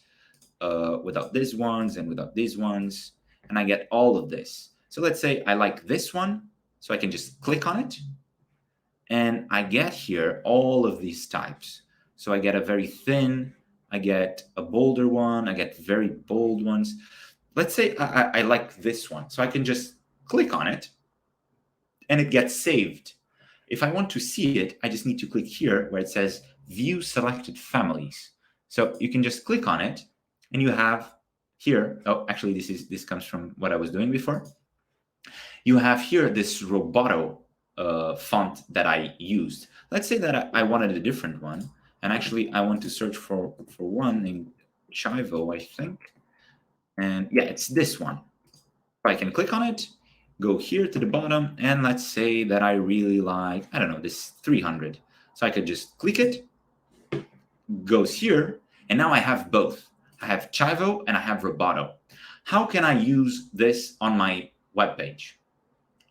without these ones and without these ones, and I get all of this. So let's say I like this one, so I can just click on it, and I get here all of these types. So I get a very thin, I get a bolder one, I get very bold ones. Let's say I like this one, so I can just click on it, and it gets saved. If I want to see it, I just need to click here where it says View Selected Families. So you can just click on it, and you have here, oh, actually this comes from what I was doing before. You have here this Roboto font that I used. Let's say that I wanted a different one, and actually I want to search for one named Chivo, I think. And yeah, it's this one. I can click on it, go here to the bottom, and let's say that I really like, I don't know, this 300. So I could just click it, goes here, and now I have both. I have Chivo and I have Roboto. How can I use this on my web page,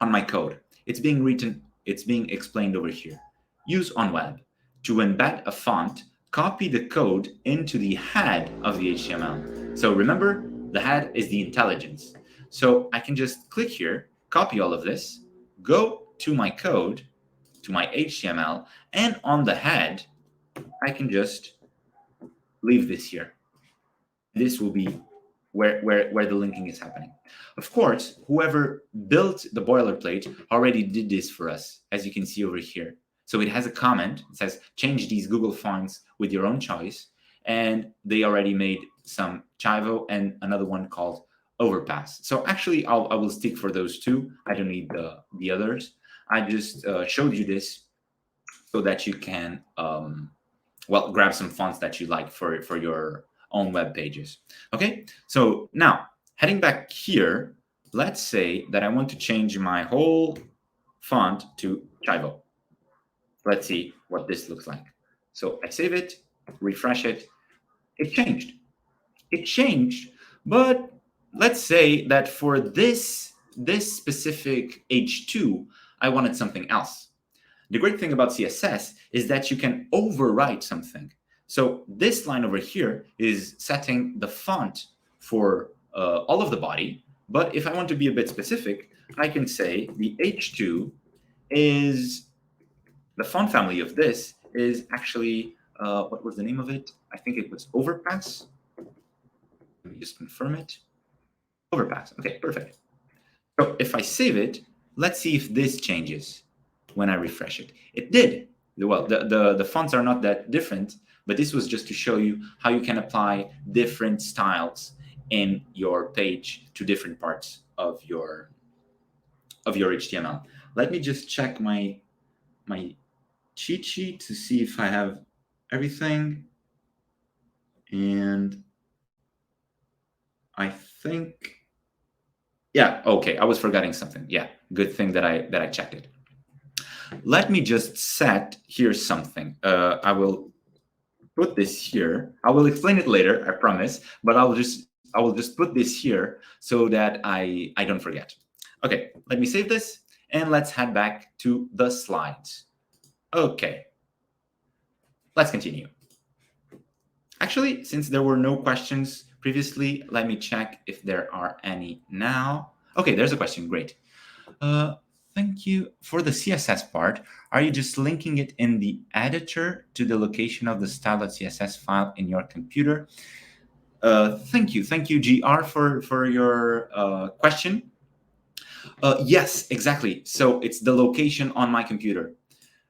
on my code? It's being written, it's being explained over here. Use on web. To embed a font, copy the code into the head of the HTML. So remember, the head is the intelligence. So I can just click here, copy all of this, go to my code, to my HTML, and on the head, I can just leave this here. This will be where the linking is happening. Of course, whoever built the boilerplate already did this for us, as you can see over here. So it has a comment, it says, change these Google fonts with your own choice. And they already made some Chivo and another one called Overpass. So actually, I will stick for those two. I don't need the others. I just showed you this so that you can, well, grab some fonts that you like for your own web pages. Okay, so now heading back here, let's say that I want to change my whole font to Chivo. Let's see what this looks like. So I save it, refresh it. It changed. It changed, but let's say that for this specific H2, I wanted something else. The great thing about CSS is that you can overwrite something. So this line over here is setting the font for all of the body. But if I want to be a bit specific, I can say the H2 is, the font family of this is actually, what was the name of it? I think it was Overpass. Let me just confirm it. Overpass. Okay, perfect. So if I save it, let's see if this changes when I refresh it. It did. Well, the fonts are not that different, but this was just to show you how you can apply different styles in your page to different parts of your HTML. Let me just check my cheat sheet to see if I have everything. And I think, yeah, okay, I was forgetting something. Yeah, good thing that I checked it. Let me just set here something. I will put this here. I will explain it later, I promise, but I will just put this here so that I don't forget. Okay, let me save this and let's head back to the slides. Okay, let's continue. Actually, since there were no questions previously, let me check if there are any now. Okay, there's a question, great. Thank you. For the CSS part, are you just linking it in the editor to the location of the style.css file in your computer? Thank you, GR, for your question. Yes, exactly. So it's the location on my computer.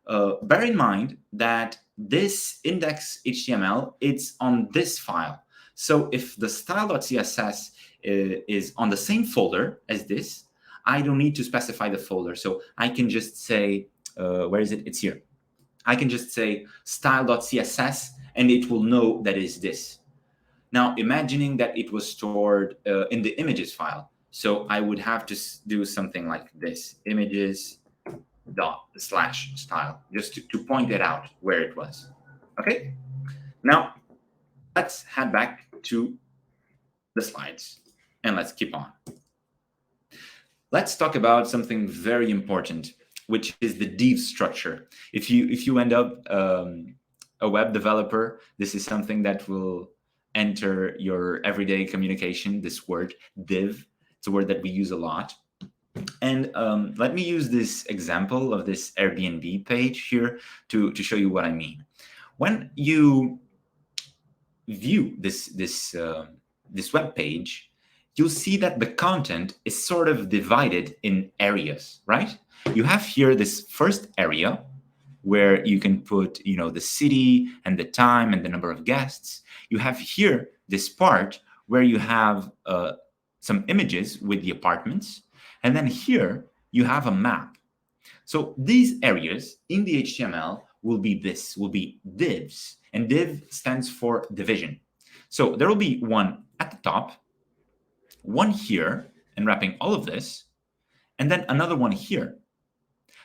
Bear in mind that this index HTML, it's on this file. So if the style.css is on the same folder as this, I don't need to specify the folder. So I can just say, where is it? It's here. I can just say style.css, and it will know that is this. Now, imagining that it was stored in the images file. So I would have to do something like this, images./style, just to point it out where it was. Okay, now let's head back to the slides and let's keep on. Let's talk about something very important, which is the div structure. If you end up a web developer, this is something that will enter your everyday communication. This word div, it's a word that we use a lot. And let me use this example of this Airbnb page here to show you what I mean. When you view this web page, you'll see that the content is sort of divided in areas, right? You have here this first area where you can put, the city and the time and the number of guests. You have here this part where you have some images with the apartments. And then here you have a map. So these areas in the HTML will be divs. And div stands for division. So there will be one at the top, one here, and wrapping all of this, and then another one here.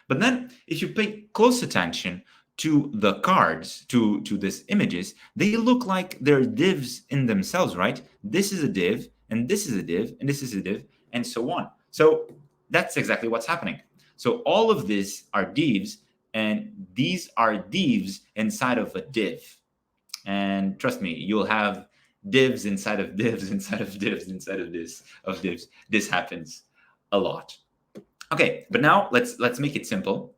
But then if you pay close attention to the cards, to these images, they look like they're divs in themselves, right? This is a div, and this is a div, and this is a div, and so on. So that's exactly what's happening. So all of these are divs, and these are divs inside of a div. And trust me, you'll have divs inside of divs inside of divs inside of divs. This happens a lot. Okay, but now let's make it simple,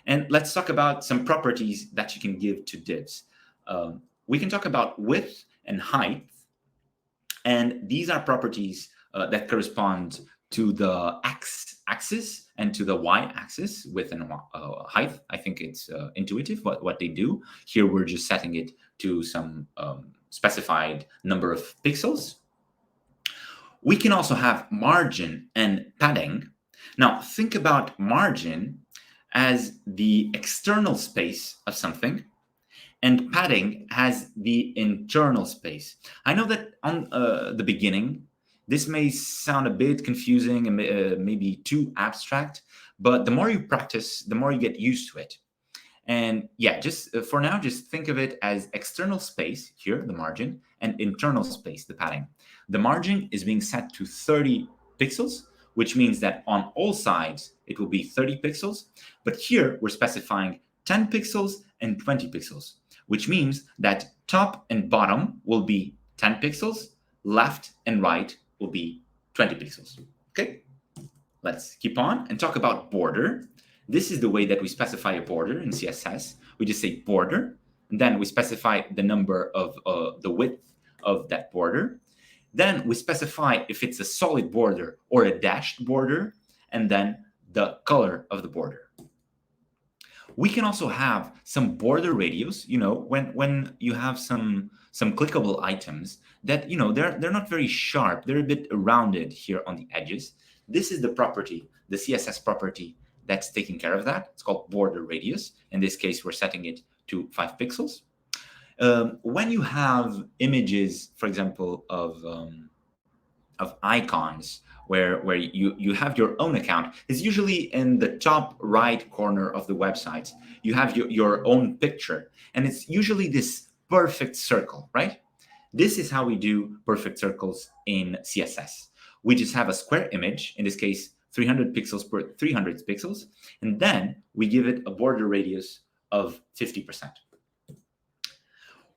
and let's talk about some properties that you can give to divs. We can talk about width and height, and these are properties that correspond to the x-axis and to the y-axis, width and height. I think it's intuitive what they do. Here we're just setting it to some specified number of pixels. We can also have margin and padding. Now, think about margin as the external space of something, and padding as the internal space. I know that on the beginning, this may sound a bit confusing and maybe too abstract, but the more you practice, the more you get used to it. And yeah, just for now, just think of it as external space, here, the margin, and internal space, the padding. The margin is being set to 30 pixels, which means that on all sides, it will be 30 pixels. But here, we're specifying 10 pixels and 20 pixels, which means that top and bottom will be 10 pixels, left and right will be 20 pixels. Okay, let's keep on and talk about border. This is the way that we specify a border in CSS. We just say border, and then we specify the number of the width of that border. Then we specify if it's a solid border or a dashed border, and then the color of the border. We can also have some border radius, when you have some clickable items that, they're not very sharp. They're a bit rounded here on the edges. This is the property, the CSS property that's taking care of that. It's called border radius. In this case, we're setting it to 5 pixels. When you have images, for example, of icons, where you have your own account, is usually in the top right corner of the website. You have your own picture, and it's usually this perfect circle, right? This is how we do perfect circles in CSS. We just have a square image, in this case, 300 pixels per 300 pixels, and then we give it a border radius of 50%.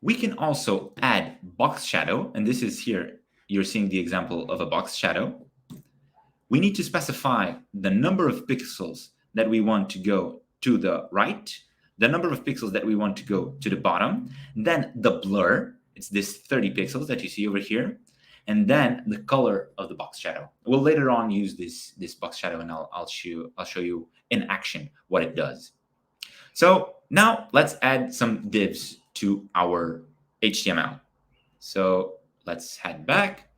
We can also add box shadow, and this is here, you're seeing the example of a box shadow. We need to specify the number of pixels that we want to go to the right, the number of pixels that we want to go to the bottom, then the blur, it's this 30 pixels that you see over here, and then the color of the box shadow. We'll later on use this box shadow, and I'll show you in action what it does. So now let's add some divs to our HTML. So let's head back.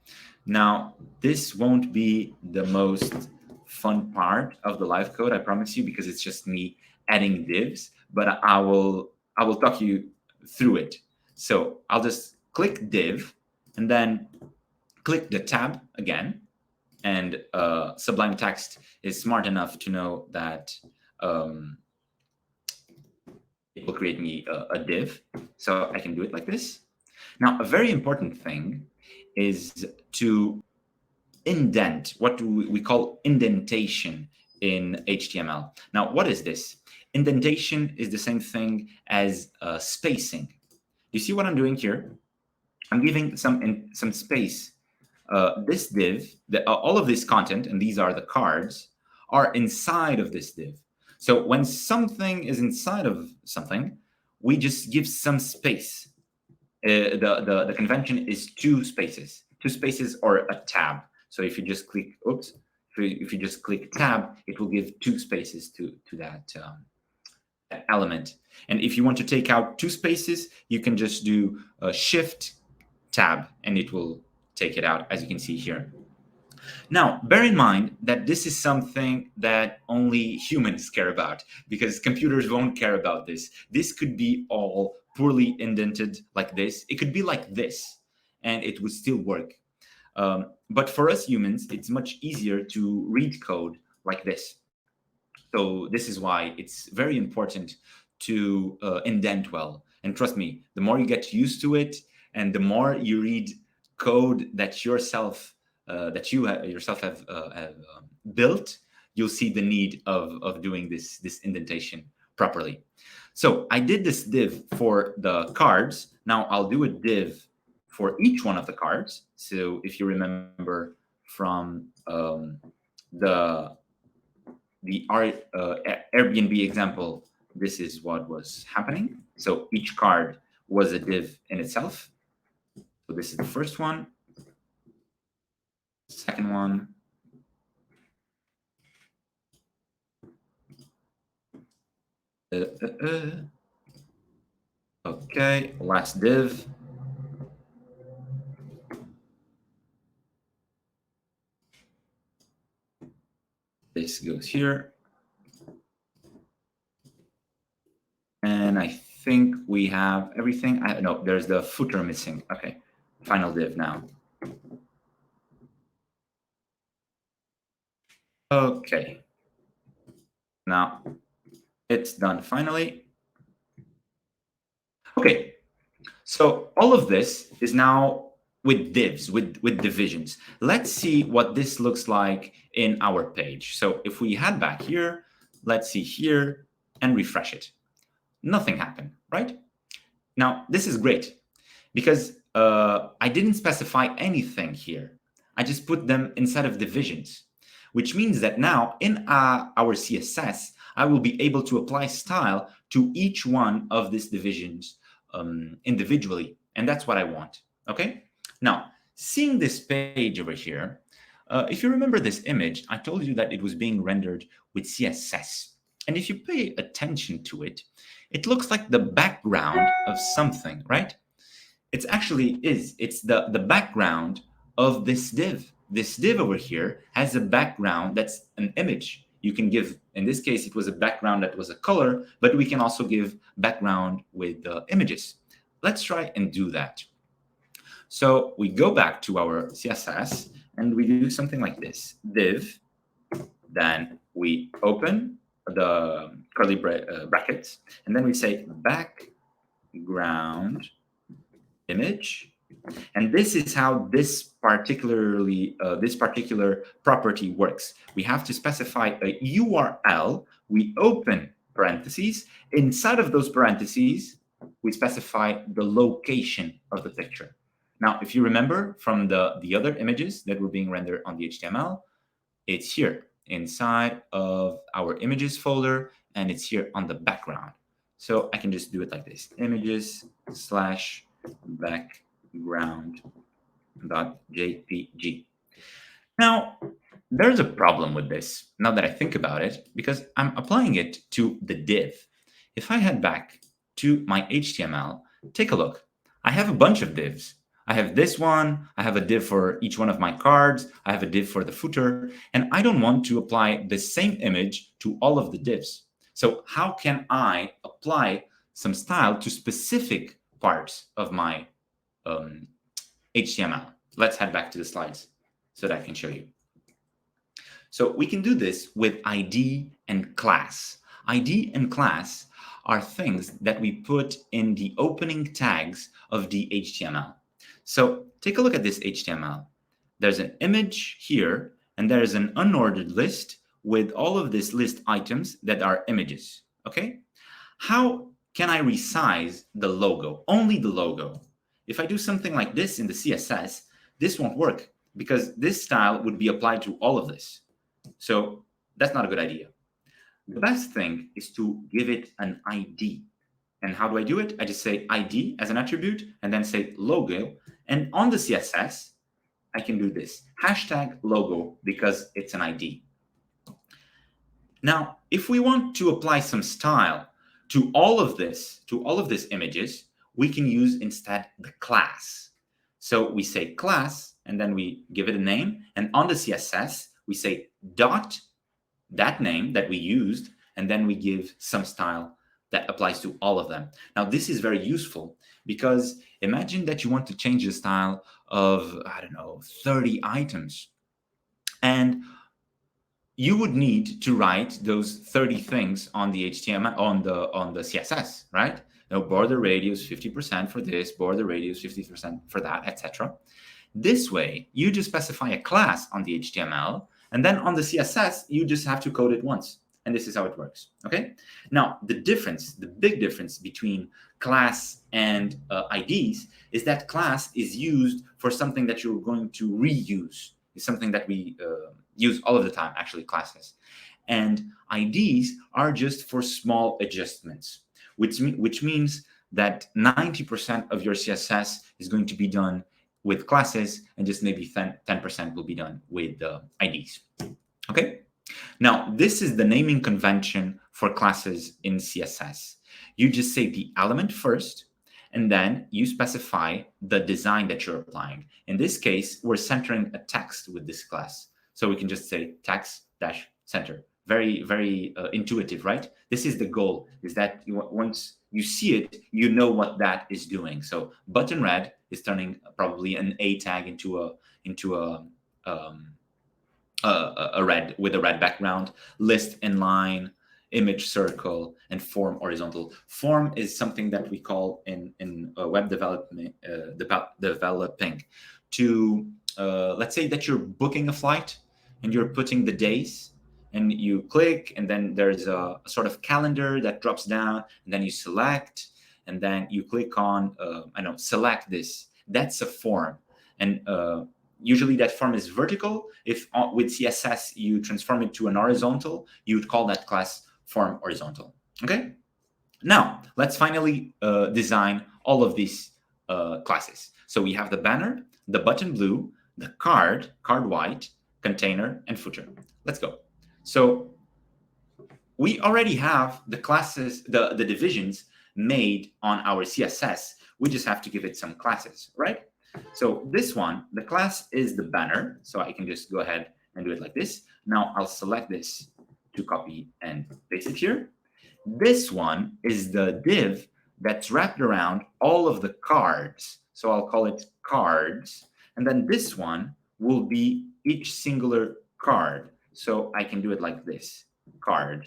Now, this won't be the most fun part of the live code, I promise you, because it's just me adding divs, but I will talk you through it. So I'll just click div and then click the tab again. And Sublime Text is smart enough to know that it will create me a div. So I can do it like this. Now, a very important thing is to indent, what we call indentation in HTML. Now, what is this? Indentation is the same thing as spacing. You see what I'm doing here? I'm giving some space. This div, all of this content, and these are the cards, are inside of this div. So when something is inside of something, we just give some space. The convention is two spaces or a tab. So if you just click, oops, if you just click tab, it will give two spaces to that element. And if you want to take out two spaces, you can just do a shift tab and it will take it out, as you can see here. Now, bear in mind that this is something that only humans care about, because computers won't care about this. This could be all poorly indented like this. It could be like this, and it would still work. But for us humans, it's much easier to read code like this. So this is why it's very important to indent well. And trust me, the more you get used to it, and the more you read code that yourself have built, you'll see the need of doing this indentation properly. So I did this div for the cards. Now I'll do a div for each one of the cards. So if you remember from the Airbnb example, this is what was happening. So each card was a div in itself. So this is the first one, second one, okay, last div. This goes here. And I think we have everything. No, there's the footer missing. Okay, final div now. Okay. Now it's done finally. Okay, so all of this is now with divs, with divisions. Let's see what this looks like in our page. So if we head back here, let's see here and refresh it. Nothing happened, right? Now, this is great because I didn't specify anything here. I just put them inside of divisions, which means that now in our CSS, I will be able to apply style to each one of these divisions individually. And that's what I want, okay? Now, seeing this page over here, if you remember this image, I told you that it was being rendered with CSS. And if you pay attention to it, it looks like the background of something, right? It's actually is. It's the background of this div. This div over here has a background that's an image. You can give, in this case, it was a background that was a color, but we can also give background with images. Let's try and do that. So we go back to our CSS and we do something like this, div, then we open the curly brackets, and then we say background image. And this is how this particular property works. We have to specify a URL. We open parentheses. Inside of those parentheses, we specify the location of the picture. Now, if you remember from the other images that were being rendered on the HTML, it's here inside of our images folder, and it's here on the background. So I can just do it like this, images/background.jpg. Now, there's a problem with this, now that I think about it, because I'm applying it to the div. If I head back to my HTML, take a look. I have a bunch of divs. I have this one, I have a div for each one of my cards, I have a div for the footer, and I don't want to apply the same image to all of the divs. So how can I apply some style to specific parts of my HTML? Let's head back to the slides so that I can show you. So we can do this with ID and class. ID and class are things that we put in the opening tags of the HTML. So take a look at this HTML. There's an image here, and there's an unordered list with all of these list items that are images, okay? How can I resize the logo, only the logo? If I do something like this in the CSS, this won't work because this style would be applied to all of this. So that's not a good idea. The best thing is to give it an ID. And how do I do it? I just say ID as an attribute and then say logo. And on the CSS, I can do this, hashtag logo, because it's an ID. Now, if we want to apply some style to all of these images, we can use instead the class. So we say class, and then we give it a name. And on the CSS, we say dot that name that we used, and then we give some style that applies to all of them. Now, this is very useful because imagine that you want to change the style of, I don't know, 30 items. And you would need to write those 30 things on the HTML, on the CSS, right? Border radius 50% for this, border radius 50% for that, etc. This way, you just specify a class on the HTML, and then on the CSS, you just have to code it once. And this is how it works, okay? Now, the big difference between class and IDs is that class is used for something that you're going to reuse. It's something that we use all of the time, actually, classes. And IDs are just for small adjustments, which means that 90% of your CSS is going to be done with classes, and just maybe 10% will be done with IDs, okay? Now, this is the naming convention for classes in CSS. You just say the element first, and then you specify the design that you're applying. In this case, we're centering a text with this class. So we can just say text-center. Very, very intuitive, right? This is the goal, is that once you see it, you know what that is doing. So button red is turning probably an A tag into a red with a red background, list inline, image circle, and form horizontal. Form is something that we call in web development developing to let's say that you're booking a flight and you're putting the days, and you click, and then there's a sort of calendar that drops down, and then you select, and then you click on select this. That's a form, and usually that form is vertical. If with CSS you transform it to an horizontal, you would call that class form horizontal. Okay. Now let's finally design all of these classes. So we have the banner, the button blue, the card white, container, and footer. Let's go. So we already have the classes, the divisions made on our CSS. We just have to give it some classes, right? So this one, the class is the banner. So I can just go ahead and do it like this. Now I'll select this to copy and paste it here. This one is the div that's wrapped around all of the cards. So I'll call it cards. And then this one will be each singular card. So I can do it like this, card.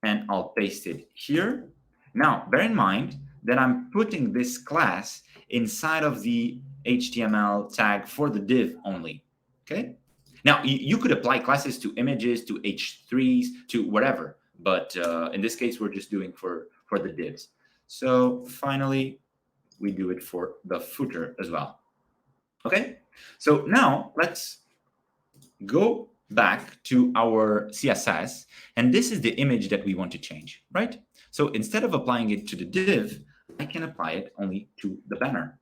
And I'll paste it here. Now, bear in mind that I'm putting this class inside of the HTML tag for the div only, okay? Now, you could apply classes to images, to H3s, to whatever. But in this case, we're just doing for the divs. So finally, we do it for the footer as well. Okay, so now let's go back to our CSS. And this is the image that we want to change, right? So instead of applying it to the div, I can apply it only to the banner.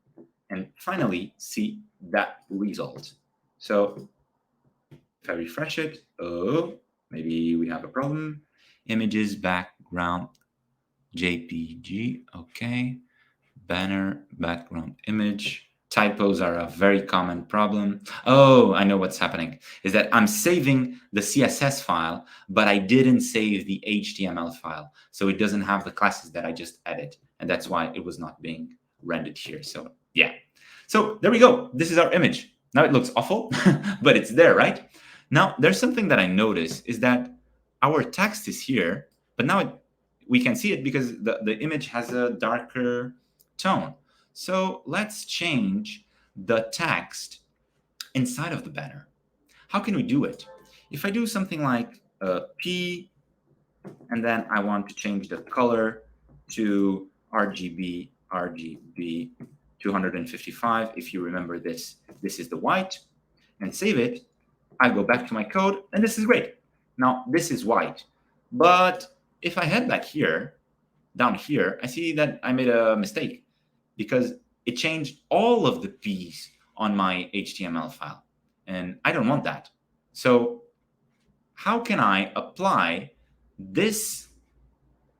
And finally, see that result. So if I refresh it, oh, maybe we have a problem. Images, background, JPG, okay. Banner, background image. Typos are a very common problem. Oh, I know what's happening, is that I'm saving the CSS file, but I didn't save the HTML file. So it doesn't have the classes that I just added. And that's why it was not being rendered here. So yeah. So there we go. This is our image. Now it looks awful, but it's there, right? Now there's something that I notice is that our text is here, but now we can see it because the image has a darker tone. So let's change the text inside of the banner. How can we do it? If I do something like P, and then I want to change the color to RGB 255. If you remember this, this is the white, and save it. I go back to my code, and this is great. Now, this is white. But if I head back here, down here, I see that I made a mistake because it changed all of the P's on my HTML file. And I don't want that. So how can I apply this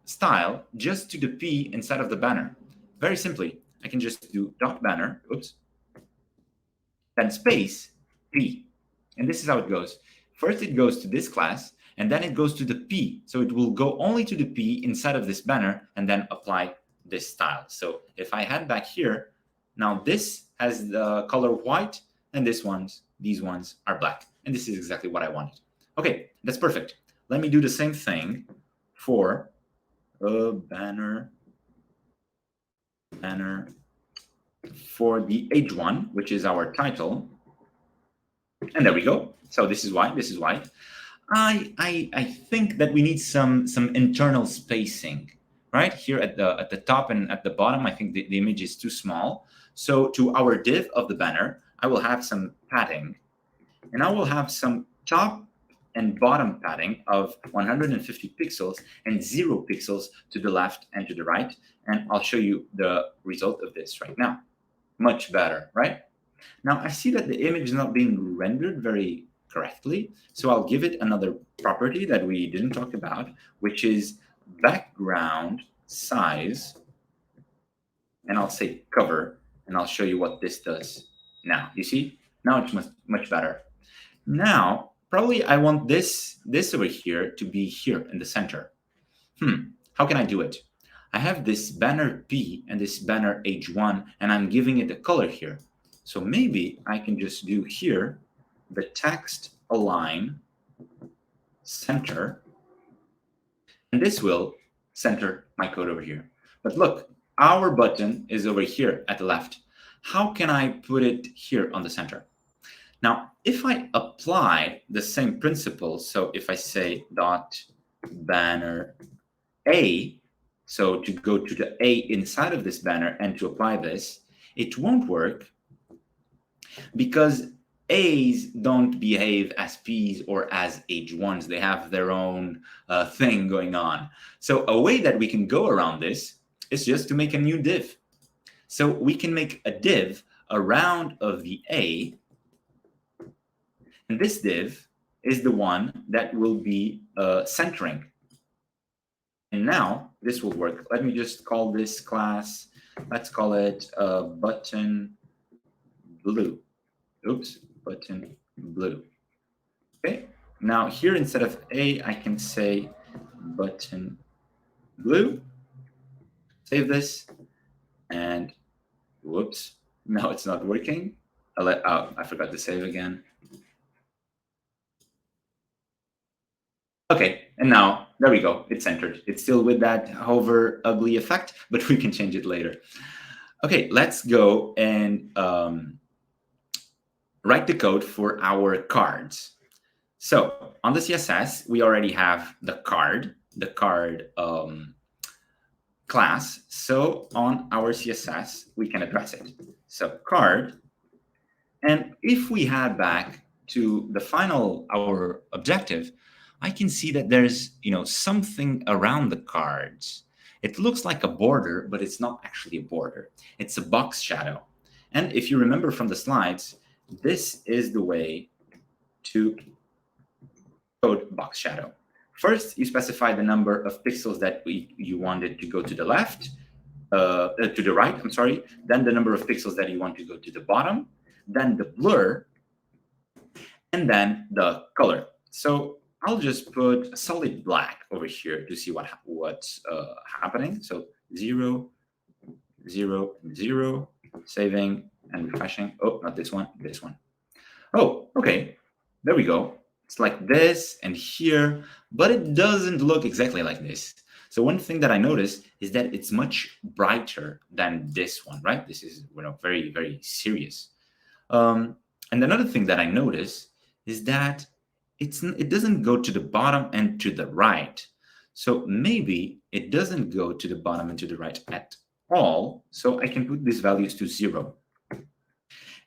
style just to the P inside of the banner? Very simply, I can just do dot banner, oops, then space P. And this is how it goes. First, it goes to this class, and then it goes to the P. So it will go only to the P inside of this banner and then apply this style. So if I head back here, now this has the color white, and these ones are black. And this is exactly what I wanted. Okay, that's perfect. Let me do the same thing for a banner for the H1, which is our title. And there we go. So this is white, this is white. I think that we need some internal spacing, right? Here at the top and at the bottom, I think the image is too small. So to our div of the banner, I will have some padding, and I will have some top and bottom padding of 150 pixels and 0 pixels to the left and to the right. And I'll show you the result of this right now. Much better, right? Now I see that the image is not being rendered very correctly. So I'll give it another property that we didn't talk about, which is background size. And I'll say cover, and I'll show you what this does now. You see? Now it's much better. Now, probably I want this over here to be here in the center. How can I do it? I have this banner P and this banner H1, and I'm giving it a color here. So maybe I can just do here the text align center, and this will center my code over here. But look, our button is over here at the left. How can I put it here on the center? Now, if I apply the same principle, so if I say dot banner A, so to go to the A inside of this banner and to apply this, it won't work because A's don't behave as P's or as H1s. They have their own thing going on. So a way that we can go around this is just to make a new div. So we can make a div around of the A, and this div is the one that will be centering. And now this will work. Let me just call this class, let's call it button blue. Oops, button blue. Okay, now here instead of A, I can say button blue. Save this, and whoops, now it's not working. I forgot to save again. Okay, and now there we go, it's centered. It's still with that hover ugly effect, but we can change it later. Okay, let's go and write the code for our cards. So on the CSS, we already have the card class. So on our CSS, we can address it. So card, and if we head back to the final, our objective, I can see that there's something around the cards. It looks like a border, but it's not actually a border. It's a box shadow. And if you remember from the slides, this is the way to code box shadow. First, you specify the number of pixels that you wanted to go to the left, to the right, I'm sorry. Then the number of pixels that you want to go to the bottom, then the blur, and then the color. So I'll just put a solid black over here to see what's happening. So 0, 0, 0, saving and refreshing. Oh, not this one, this one. Oh, okay, there we go. It's like this and here, but it doesn't look exactly like this. So one thing that I noticed is that it's much brighter than this one, right? This is, you know, very, very serious. And another thing that I notice is that it doesn't go to the bottom and to the right. So maybe it doesn't go to the bottom and to the right at all. So I can put these values to 0.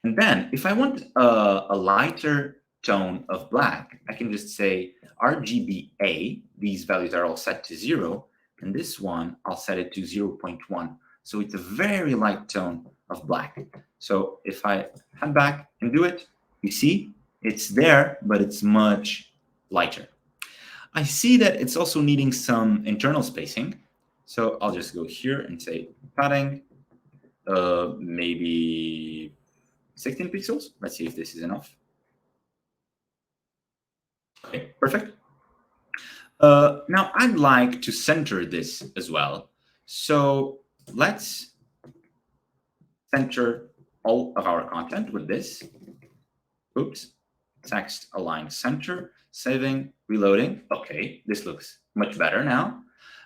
And then if I want a lighter tone of black, I can just say RGBA. These values are all set to 0. And this one, I'll set it to 0.1. So it's a very light tone of black. So if I head back and do it, you see it's there, but it's much lighter. I see that it's also needing some internal spacing. So I'll just go here and say padding, maybe 16 pixels. Let's see if this is enough. Okay, perfect. Now I'd like to center this as well. So let's center all of our content with this. Oops, text align center, saving, reloading. Okay, this looks much better now.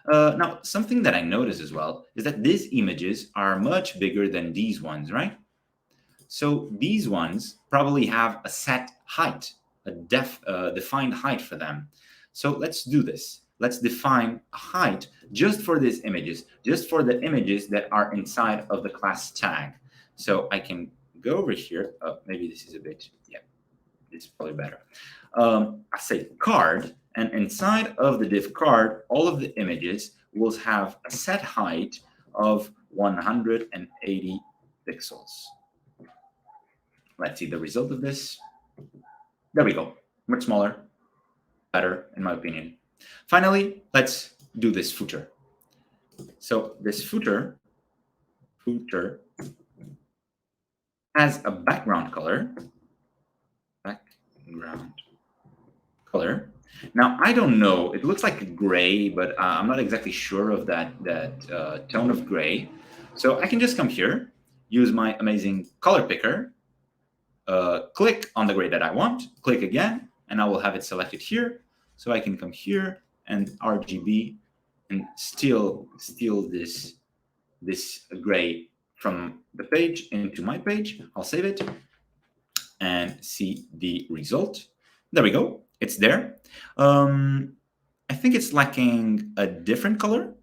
Now, something that I notice as well is that these images are much bigger than these ones, right? So these ones probably have a set height, a defined height for them. So let's do this. Let's define a height just for these images, just for the images that are inside of the class tag. So I can go over here. Maybe this is a bit, yeah, this is probably better. I say card, and inside of the div card, all of the images will have a set height of 180 pixels. Let's see the result of this. There we go. Much smaller, better, in my opinion. Finally, let's do this footer. So this footer has a background color. Now, I don't know. It looks like gray, but I'm not exactly sure of that tone of gray. So I can just come here, use my amazing color picker, click on the gray that I want, click again, and I will have it selected here. So I can come here and RGB and steal this gray from the page into my page. I'll save it and see the result. There we go. It's there. I think it's lacking a different color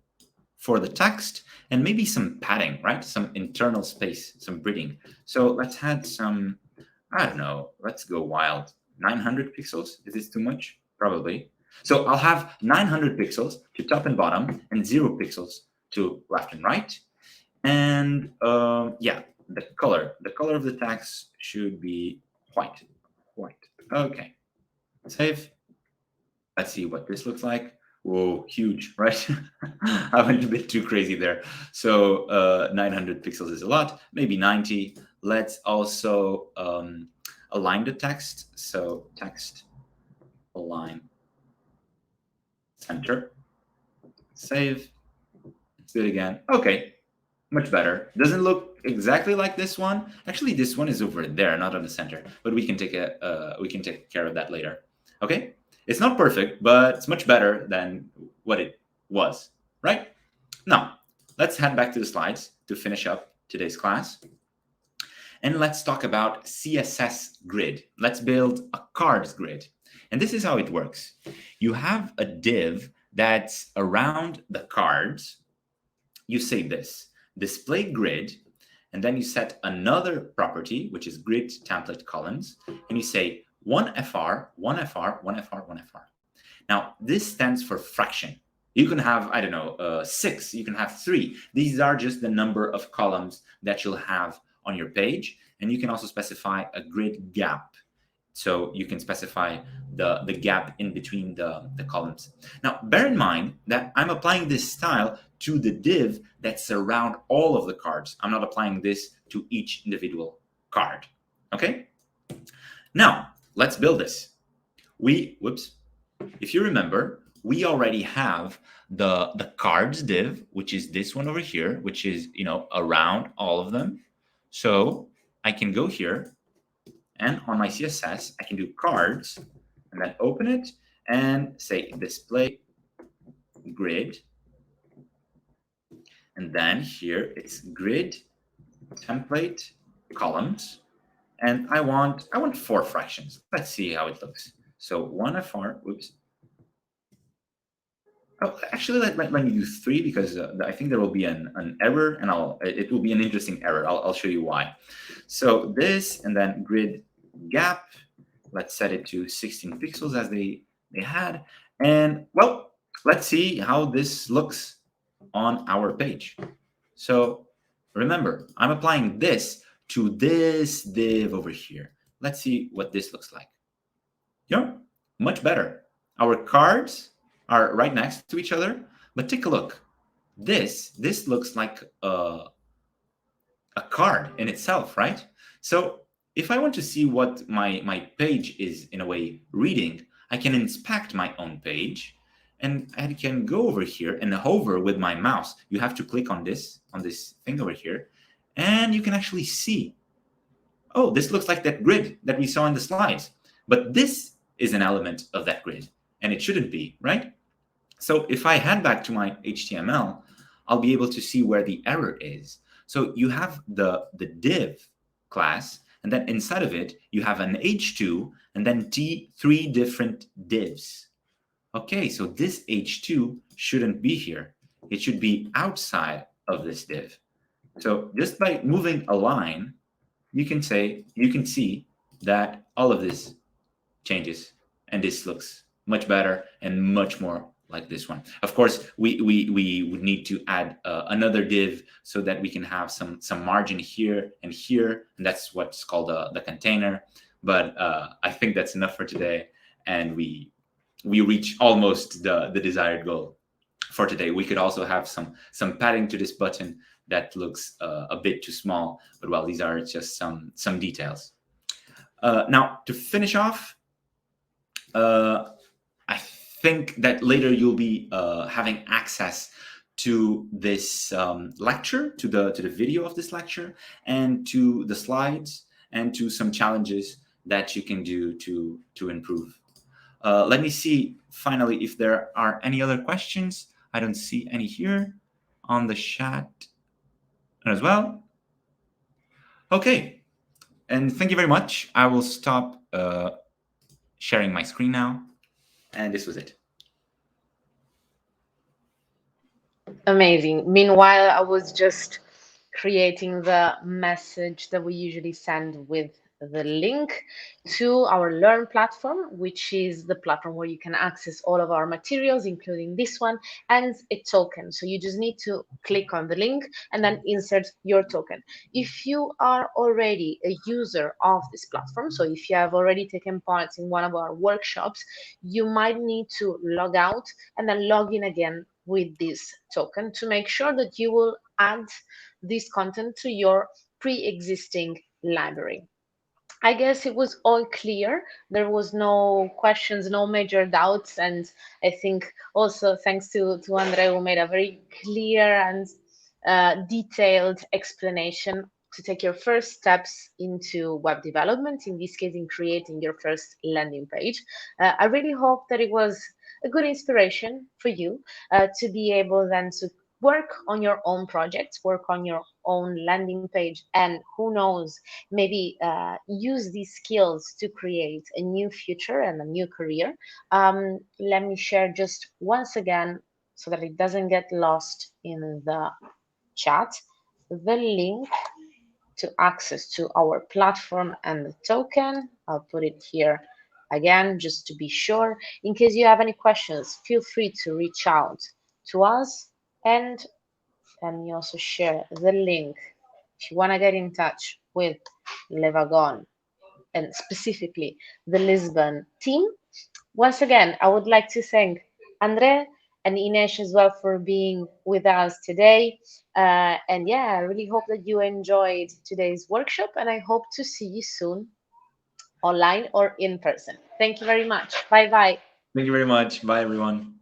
for the text and maybe some padding, right? Some internal space, some breathing. So let's add some, I don't know, let's go wild. 900 pixels. Is this too much? Probably. So I'll have 900 pixels to top and bottom and 0 pixels to left and right. And yeah, the color of the text should be white. Okay. Save. Let's see what this looks like. Whoa, huge, right? I went a bit too crazy there. So 900 pixels is a lot, maybe 90. Let's also align the text. So text align center. Save. Let's do it again. Okay, much better. Doesn't look exactly like this one. Actually, this one is over there, not on the center. But we can take care of that later. Okay, it's not perfect, but it's much better than what it was, right? Now, let's head back to the slides to finish up today's class. And let's talk about CSS grid. Let's build a cards grid. And this is how it works. You have a div that's around the cards. You say this, display grid, and then you set another property, which is grid template columns, and you say 1FR, 1FR, 1FR, 1FR. Now, this stands for fraction. You can have, I don't know, 6, you can have 3. These are just the number of columns that you'll have on your page. And you can also specify a grid gap. So you can specify the gap in between the columns. Now, bear in mind that I'm applying this style to the div that's around all of the cards. I'm not applying this to each individual card. Okay? Now, let's build this. If you remember, we already have the cards div, which is this one over here, which is, around all of them. So I can go here, and on my CSS, I can do cards, and then open it and say display grid, and then here it's grid, template, columns, and I want 4 fractions. Let's see how it looks. So 1FR, oops. Oh, actually, let me do 3 because I think there will be an error, and it will be an interesting error. I'll show you why. So this, and then grid gap. Let's set it to 16 pixels as they had, and well, let's see how this looks on our page. So remember, I'm applying this to this div over here. Let's see what this looks like. Yeah, much better. Our cards are right next to each other, but take a look. This looks like a card in itself, right? So if I want to see what my page is in a way reading, I can inspect my own page, and I can go over here and hover with my mouse. You have to click on this thing over here, and you can actually see, oh, this looks like that grid that we saw in the slides. But this is an element of that grid, and it shouldn't be, right? So if I head back to my HTML, I'll be able to see where the error is. So you have the div class, and then inside of it, you have an h2, and then 3 different divs. Okay, so this h2 shouldn't be here. It should be outside of this div. So just by moving a line, you can see that all of this changes, and this looks much better and much more like this one. Of course, we would need to add another div so that we can have some margin here, and that's what's called the container. But I think that's enough for today, and we reach almost the desired goal for today. We could also have some padding to this button that looks a bit too small, but well, these are just some details. Now, to finish off, I think that later you'll be having access to this lecture, to the video of this lecture, and to the slides, and to some challenges that you can do to improve. Let me see finally if there are any other questions. I don't see any here on the chat as well. Okay, and thank you very much. I will stop sharing my screen now, and this was it. Amazing. Meanwhile, I was just creating the message that we usually send with the link to our Learn platform, which is the platform where you can access all of our materials, including this one, and a token. So you just need to click on the link and then insert your token. If you are already a user of this platform, so if you have already taken part in one of our workshops, you might need to log out and then log in again with this token to make sure that you will add this content to your pre-existing library. I guess it was all clear. There was no questions, no major doubts, and I think also thanks to Andre, who made a very clear and detailed explanation to take your first steps into web development, in this case, in creating your first landing page. I really hope that it was a good inspiration for you to be able then to work on your own projects, work on your own landing page, and who knows, maybe use these skills to create a new future and a new career. Let me share just once again, so that it doesn't get lost in the chat, the link to access to our platform and the token. I'll put it here again, just to be sure. In case you have any questions, feel free to reach out to us, and let me also share the link if you want to get in touch with LeWagon and specifically the Lisbon team. Once again, I would like to thank Andre and Ines as well for being with us today. And yeah, I really hope that you enjoyed today's workshop, and I hope to see you soon online or in person. Thank you very much. Bye-bye. Thank you very much. Bye, everyone.